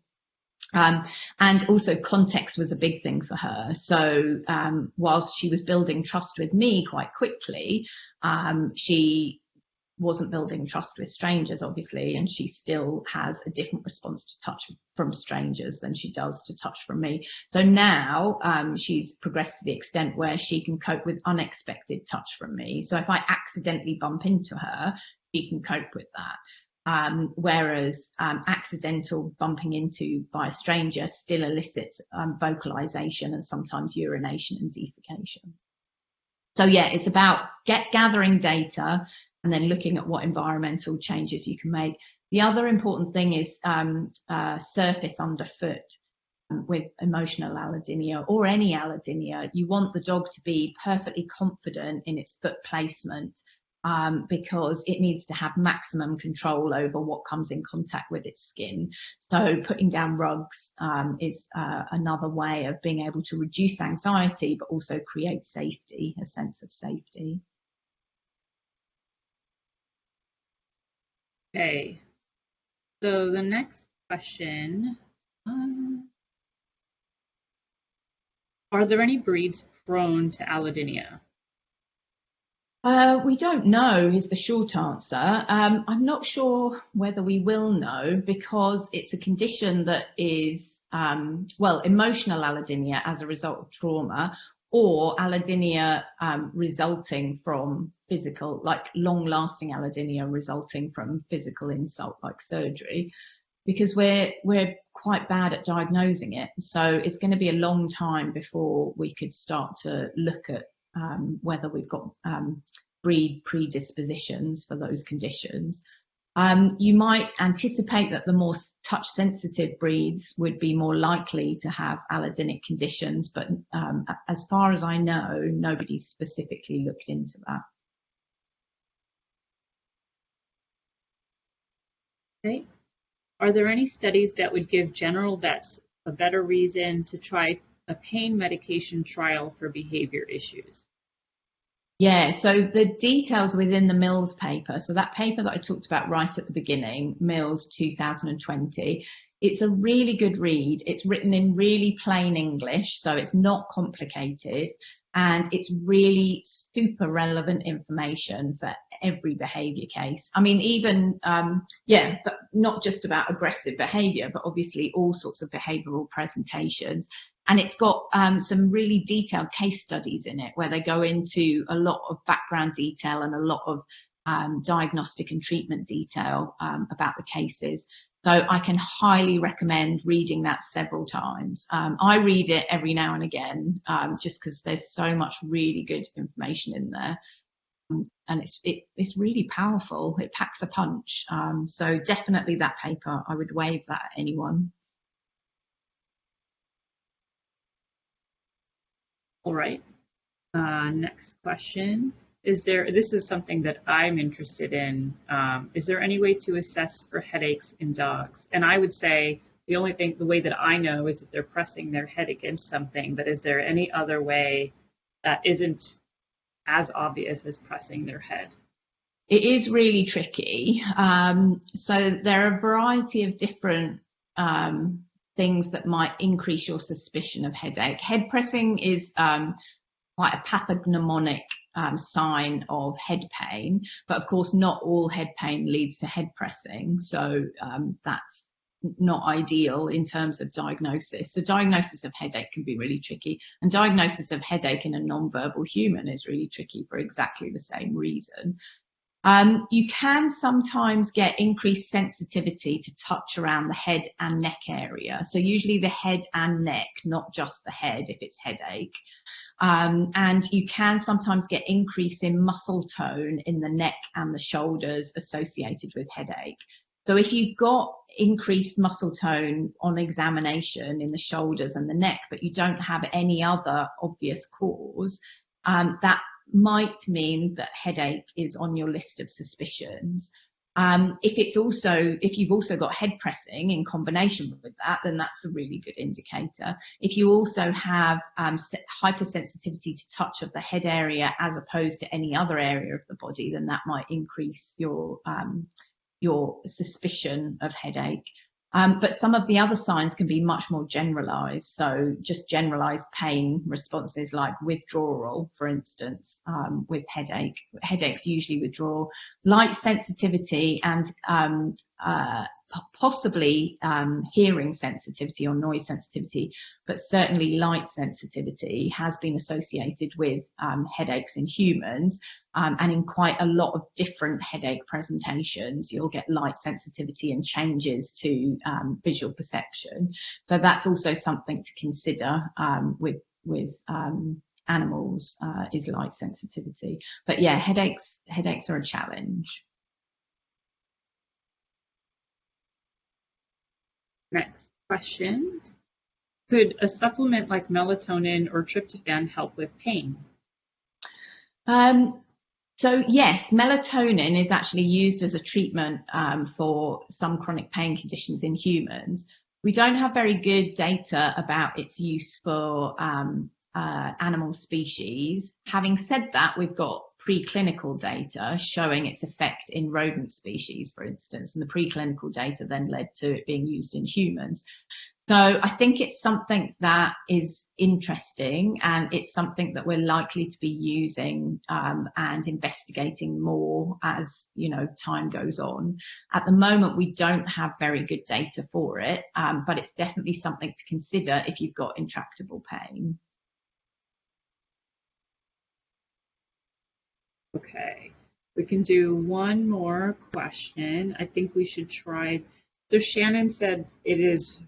And also context was a big thing for her. So whilst she was building trust with me quite quickly, she wasn't building trust with strangers, obviously, and she still has a different response to touch from strangers than she does to touch from me. So now she's progressed to the extent where she can cope with unexpected touch from me. So if I accidentally bump into her, she can cope with that. Whereas accidental bumping into by a stranger still elicits vocalization and sometimes urination and defecation. So yeah, it's about gathering data and then looking at what environmental changes you can make. The other important thing is surface underfoot with emotional allodynia or any allodynia. You want the dog to be perfectly confident in its foot placement, because it needs to have maximum control over what comes in contact with its skin. So putting down rugs is another way of being able to reduce anxiety, but also create safety, a sense of safety. Okay, so the next question, are there any breeds prone to allodynia? We don't know is the short answer. I'm not sure whether we will know because it's a condition that is, emotional allodynia as a result of trauma, or allodynia resulting from physical, like long-lasting allodynia resulting from physical insult like surgery, because we're quite bad at diagnosing it. So it's going to be a long time before we could start to look at whether we've got breed predispositions for those conditions. You might anticipate that the more touch-sensitive breeds would be more likely to have allodynic conditions, but as far as I know, nobody's specifically looked into that. Okay. Are there any studies that would give general vets a better reason to try a pain medication trial for behavior issues? Yeah, so the details within the Mills paper, so that paper that I talked about right at the beginning, Mills 2020, it's a really good read. It's written in really plain English, so it's not complicated, and it's really super relevant information for every behavior case. I mean, even, but not just about aggressive behavior, but obviously all sorts of behavioral presentations. And it's got some really detailed case studies in it where they go into a lot of background detail and a lot of diagnostic and treatment detail about the cases. So I can highly recommend reading that several times. I read it every now and again just because there's so much really good information in there. And it's really powerful. It packs a punch. So definitely that paper, I would wave that at anyone. All right. Next question. This is something that I'm interested in. Is there any way to assess for headaches in dogs? And I would say the way that I know is that they're pressing their head against something, but is there any other way that isn't as obvious as pressing their head? It is really tricky. So there are a variety of different things that might increase your suspicion of headache. Head pressing is quite a pathognomonic sign of head pain, but of course not all head pain leads to head pressing. So that's not ideal in terms of diagnosis. So diagnosis of headache can be really tricky, and diagnosis of headache in a non-verbal human is really tricky for exactly the same reason. You can sometimes get increased sensitivity to touch around the head and neck area. So usually the head and neck, not just the head if it's headache. And you can sometimes get increase in muscle tone in the neck and the shoulders associated with headache. So if you've got increased muscle tone on examination in the shoulders and the neck, but you don't have any other obvious cause, that might mean that headache is on your list of suspicions. If you've also got head pressing in combination with that, then that's a really good indicator. If you also have hypersensitivity to touch of the head area as opposed to any other area of the body, then that might increase your suspicion of headache. But some of the other signs can be much more generalized. So just generalized pain responses like withdrawal, for instance, with headache. Headaches usually withdraw. Light sensitivity and possibly hearing sensitivity or noise sensitivity, but certainly light sensitivity has been associated with headaches in humans. And in quite a lot of different headache presentations, you'll get light sensitivity and changes to visual perception. So that's also something to consider with animals, is light sensitivity. But yeah, headaches are a challenge. Next question. Could a supplement like melatonin or tryptophan help with pain? So yes, melatonin is actually used as a treatment for some chronic pain conditions in humans. We don't have very good data about its use for animal species. Having said that, we've got preclinical data showing its effect in rodent species, for instance, and the preclinical data then led to it being used in humans. So I think it's something that is interesting, and it's something that we're likely to be using and investigating more as time goes on. At the moment, we don't have very good data for it, but it's definitely something to consider if you've got intractable pain. Okay, we can do one more question. I think we should try. So Shannon said it is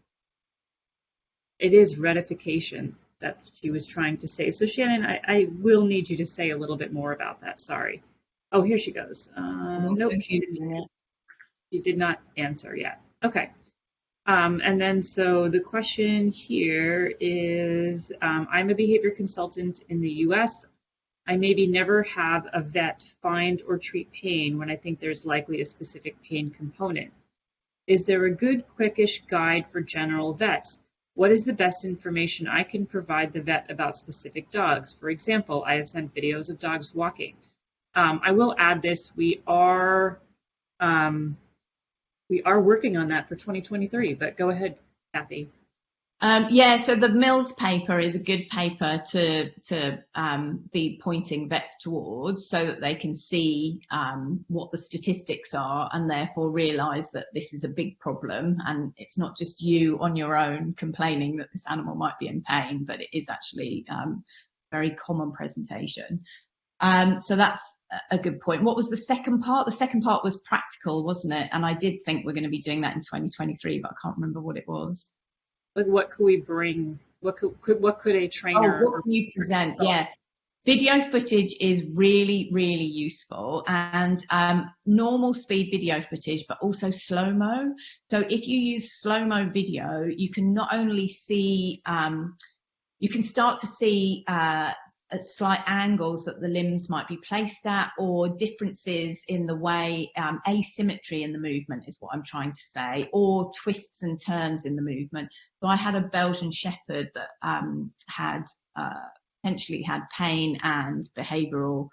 retification that she was trying to say. So Shannon, I will need you to say a little bit more about that. Sorry. Oh, here she goes. Nope, she did not answer yet. Okay. And then so the question here is, I'm a behavior consultant in the US. I maybe never have a vet find or treat pain when I think there's likely a specific pain component. Is there a good, quickish guide for general vets? What is the best information I can provide the vet about specific dogs? For example, I have sent videos of dogs walking. I will add this. We are working on that for 2023, but go ahead, Kathy. Yeah, so the Mills paper is a good paper to be pointing vets towards so that they can see what the statistics are and therefore realise that this is a big problem, and it's not just you on your own complaining that this animal might be in pain, but it is actually a very common presentation. So that's a good point. What was the second part? The second part was practical, wasn't it? And I did think we're going to be doing that in 2023, but I can't remember what it was. Like, what could we bring? What could a trainer? Oh, what can you present? Yeah, video footage is really, really useful, and normal speed video footage, but also slow-mo. So if you use slow-mo video, you can not only see, you can start to see at slight angles that the limbs might be placed at, or differences in the way, asymmetry in the movement is what I'm trying to say, or twists and turns in the movement. So I had a Belgian Shepherd that had potentially had pain and behavioural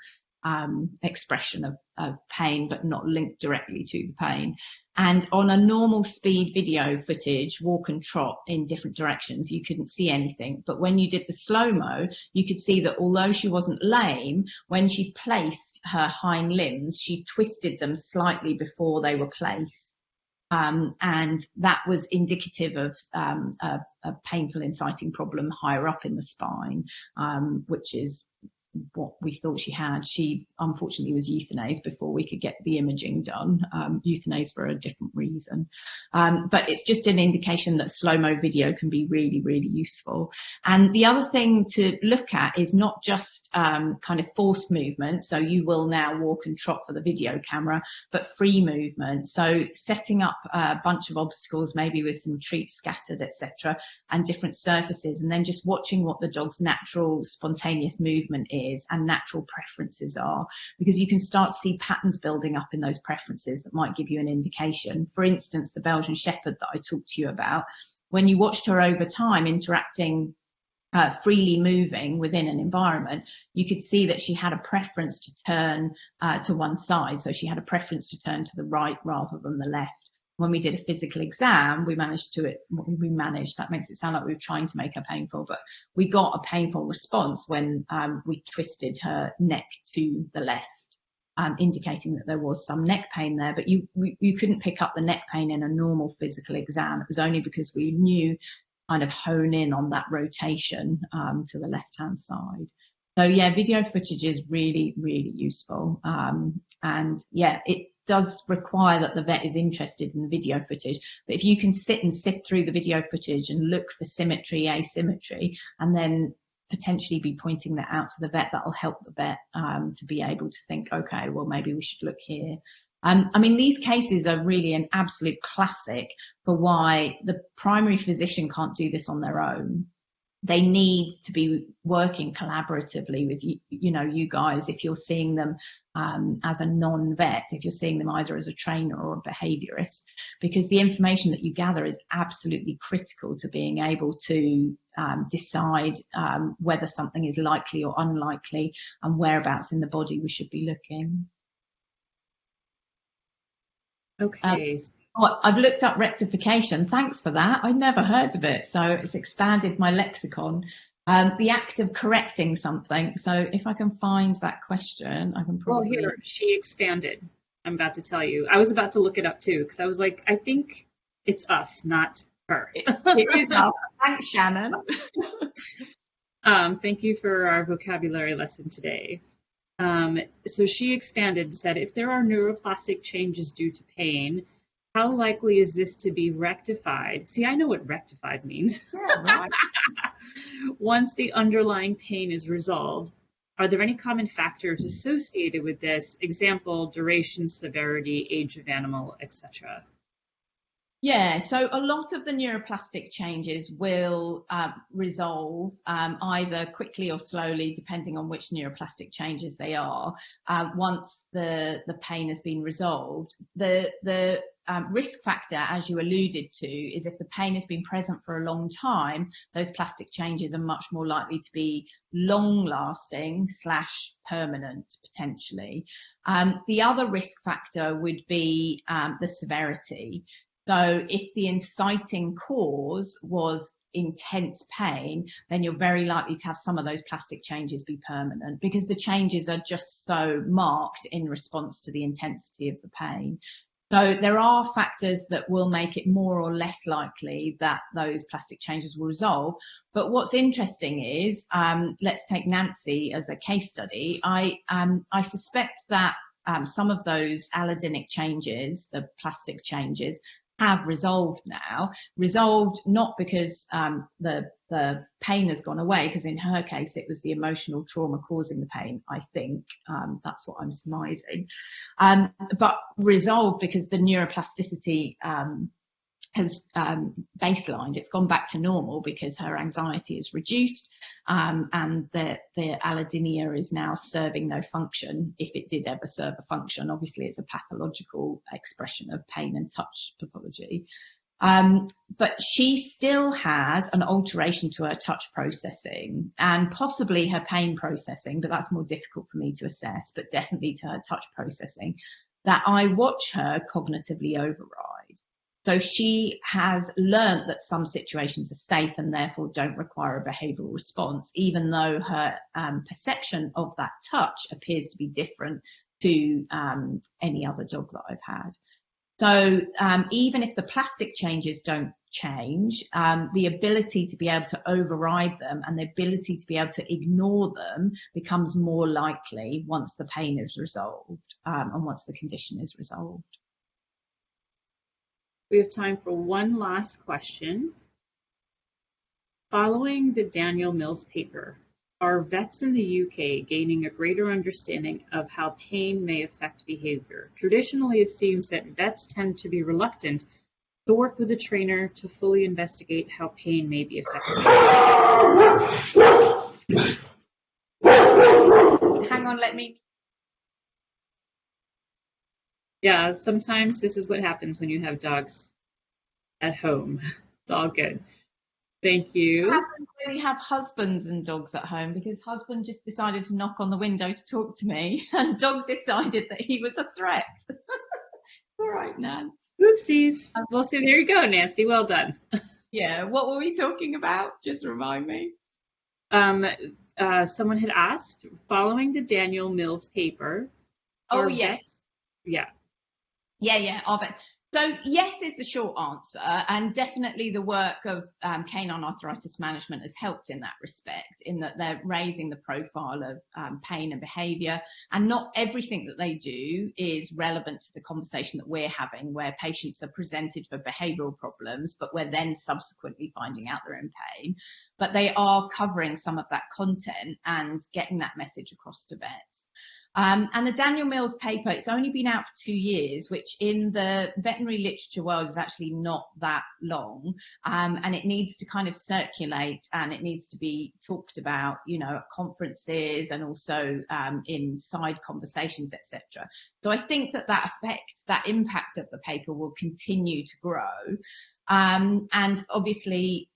expression of pain, but not linked directly to the pain. And on a normal speed video footage, walk and trot in different directions, you couldn't see anything. But when you did the slow-mo, you could see that although she wasn't lame, when she placed her hind limbs, she twisted them slightly before they were placed. And that was indicative of a painful inciting problem higher up in the spine, which is what we thought she had. She unfortunately was euthanized before we could get the imaging done, euthanized for a different reason. But it's just an indication that slow-mo video can be really, really useful. And the other thing to look at is not just kind of forced movement, so you will now walk and trot for the video camera, but free movement. So setting up a bunch of obstacles, maybe with some treats scattered, etc., and different surfaces, and then just watching what the dog's natural spontaneous movement is and natural preferences are, because you can start to see patterns building up in those preferences that might give you an indication. For instance, the Belgian Shepherd that I talked to you about, when you watched her over time interacting, freely moving within an environment, you could see that she had a preference to turn to one side. So she had a preference to turn to the right rather than the left. When we did a physical exam, that makes it sound like we were trying to make her painful, but we got a painful response when we twisted her neck to the left, indicating that there was some neck pain there, but you couldn't pick up the neck pain in a normal physical exam. It was only because we knew kind of hone in on that rotation to the left-hand side. So yeah, video footage is really, really useful. And yeah, it does require that the vet is interested in the video footage. But if you can sit and sift through the video footage and look for symmetry, asymmetry, and then potentially be pointing that out to the vet, that will help the vet to be able to think, okay, well, maybe we should look here. I mean, these cases are really an absolute classic for why the primary physician can't do this on their own. They need to be working collaboratively with you guys, if you're seeing them as a non-vet, if you're seeing them either as a trainer or a behaviorist, because the information that you gather is absolutely critical to being able to decide whether something is likely or unlikely and whereabouts in the body we should be looking. Okay. I've looked up rectification. Thanks for that. I'd never heard of it, so it's expanded my lexicon. The act of correcting something. So if I can find that question, I can probably... Well, here, she expanded. I'm about to tell you. I was about to look it up too, because I was like, I think it's us, not her. It is us. Thanks, Shannon. Thank you for our vocabulary lesson today. So she expanded and said, if there are neuroplastic changes due to pain, how likely is this to be rectified? See, I know what rectified means. Yeah, right. Once the underlying pain is resolved, are there any common factors associated with this? Example, duration, severity, age of animal, etc. Yeah, so a lot of the neuroplastic changes will resolve either quickly or slowly, depending on which neuroplastic changes they are, once the pain has been resolved. The risk factor, as you alluded to, is if the pain has been present for a long time, those plastic changes are much more likely to be long-lasting / permanent, potentially. The other risk factor would be the severity. So if the inciting cause was intense pain, then you're very likely to have some of those plastic changes be permanent, because the changes are just so marked in response to the intensity of the pain. So there are factors that will make it more or less likely that those plastic changes will resolve. But what's interesting is, let's take Nancy as a case study. I suspect that some of those allodynic changes, the plastic changes, have resolved now. Resolved not because the pain has gone away, because in her case it was the emotional trauma causing the pain, I think. That's what I'm surmising. But resolved because the neuroplasticity has baselined. It's gone back to normal because her anxiety is reduced, and the allodynia is now serving no function, if it did ever serve a function. Obviously, it's a pathological expression of pain and touch pathology. But she still has an alteration to her touch processing and possibly her pain processing, but that's more difficult for me to assess, but definitely to her touch processing, that I watch her cognitively override. So she has learnt that some situations are safe and therefore don't require a behavioural response, even though her perception of that touch appears to be different to any other dog that I've had. So even if the plastic changes don't change, the ability to be able to override them and the ability to be able to ignore them becomes more likely once the pain is resolved and once the condition is resolved. We have time for one last question. Following the Daniel Mills paper, are vets in the UK gaining a greater understanding of how pain may affect behavior? Traditionally, it seems that vets tend to be reluctant to work with a trainer to fully investigate how pain may be affecting. Hang on, let me. Yeah, sometimes this is what happens when you have dogs at home. It's all good. Thank you. What happens when you have husbands and dogs at home? Because husband just decided to knock on the window to talk to me, and dog decided that he was a threat. All right, Nance. Oopsies. Well, see, there you go, Nancy. Well done. Yeah, what were we talking about? Just remind me. Someone had asked, following the Daniel Mills paper. Oh, yes. Yeah. Yeah, of it. So yes is the short answer, and definitely the work of Canine Arthritis Management has helped in that respect, in that they're raising the profile of pain and behaviour, and not everything that they do is relevant to the conversation that we're having, where patients are presented for behavioural problems, but we're then subsequently finding out they're in pain. But they are covering some of that content and getting that message across to vets. And the Daniel Mills paper, it's only been out for 2 years, which in the veterinary literature world is actually not that long. And it needs to kind of circulate, and it needs to be talked about, you know, at conferences and also in side conversations, etc. So I think that impact of the paper will continue to grow. And obviously,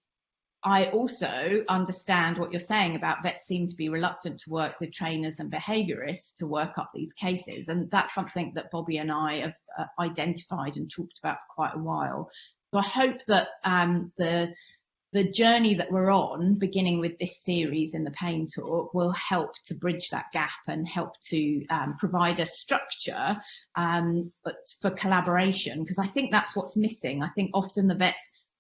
I also understand what you're saying about vets seem to be reluctant to work with trainers and behaviourists to work up these cases. And that's something that Bobby and I have identified and talked about for quite a while. So I hope that the journey that we're on, beginning with this series in the Pain Talk, will help to bridge that gap and help to provide a structure but for collaboration, because I think that's what's missing. I think often the vets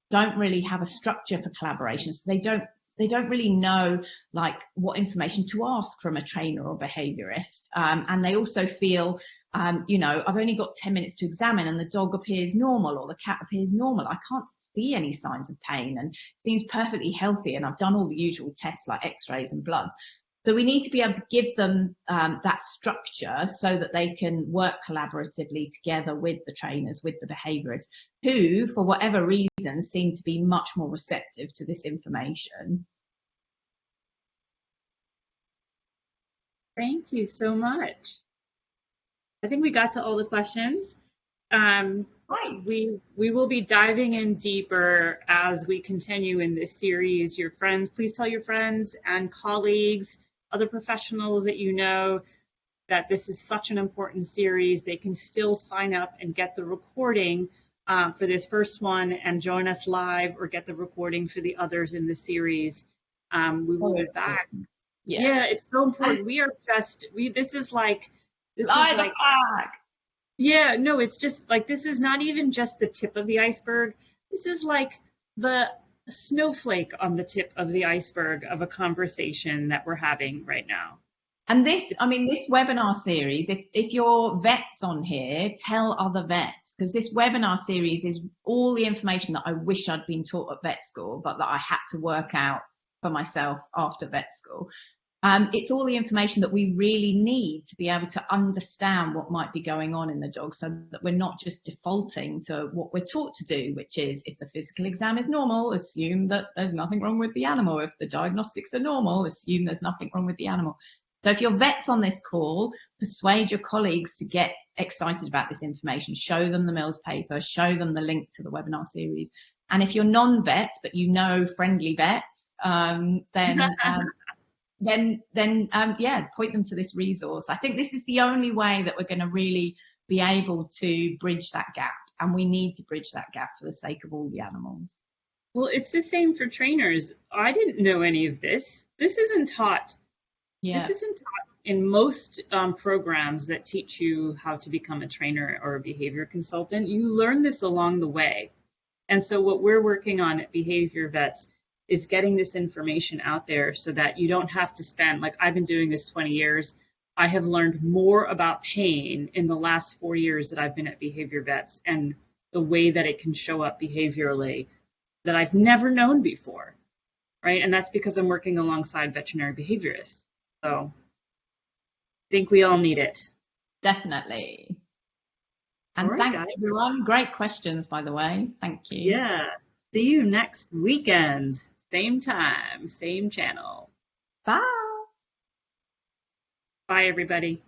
don't really have a structure for collaboration, so they don't really know like what information to ask from a trainer or behaviourist, and they also feel you know, I've only got 10 minutes to examine and the dog appears normal or the cat appears normal, I can't see any signs of pain and seems perfectly healthy, and I've done all the usual tests like x-rays and bloods. So we need to be able to give them that structure so that they can work collaboratively together with the trainers, with the behaviourists, who, for whatever reason, seem to be much more receptive to this information. Thank you so much. I think we got to all the questions. Right. We will be diving in deeper as we continue in this series. Your friends, please tell your friends and colleagues, other professionals that you know, that this is such an important series. They can still sign up and get the recording for this first one and join us live, or get the recording for the others in the series. We will be back. Yeah, it's so important. This is like yeah, no, it's just like, this is not even just the tip of the iceberg. This is like the snowflake on the tip of the iceberg of a conversation that we're having right now. And this webinar series, if your vet's on here, tell other vets, because this webinar series is all the information that I wish I'd been taught at vet school, but that I had to work out for myself after vet school. It's all the information that we really need to be able to understand what might be going on in the dog, so that we're not just defaulting to what we're taught to do, which is, if the physical exam is normal, assume that there's nothing wrong with the animal. If the diagnostics are normal, assume there's nothing wrong with the animal. So if your vet's on this call, persuade your colleagues to get excited about this information. Show them the Mills paper, show them the link to the webinar series. And if you're non-vets, but you know friendly vets, then point them to this resource. I think this is the only way that we're going to really be able to bridge that gap, and we need to bridge that gap for the sake of all the animals. Well, it's the same for trainers. I didn't know any of this. This isn't taught. Yeah. This isn't taught in most programs that teach you how to become a trainer or a behavior consultant, you learn this along the way. And so what we're working on at Behavior Vets is getting this information out there so that you don't have to spend, like I've been doing this 20 years. I have learned more about pain in the last 4 years that I've been at Behavior Vets and the way that it can show up behaviorally that I've never known before, right? And that's because I'm working alongside veterinary behaviorists. So I think we all need it. Definitely. And All right, thanks, guys. everyone. Great questions, by the way. Thank you. Yeah. See you next weekend. Same time, same channel. Bye. Bye, everybody.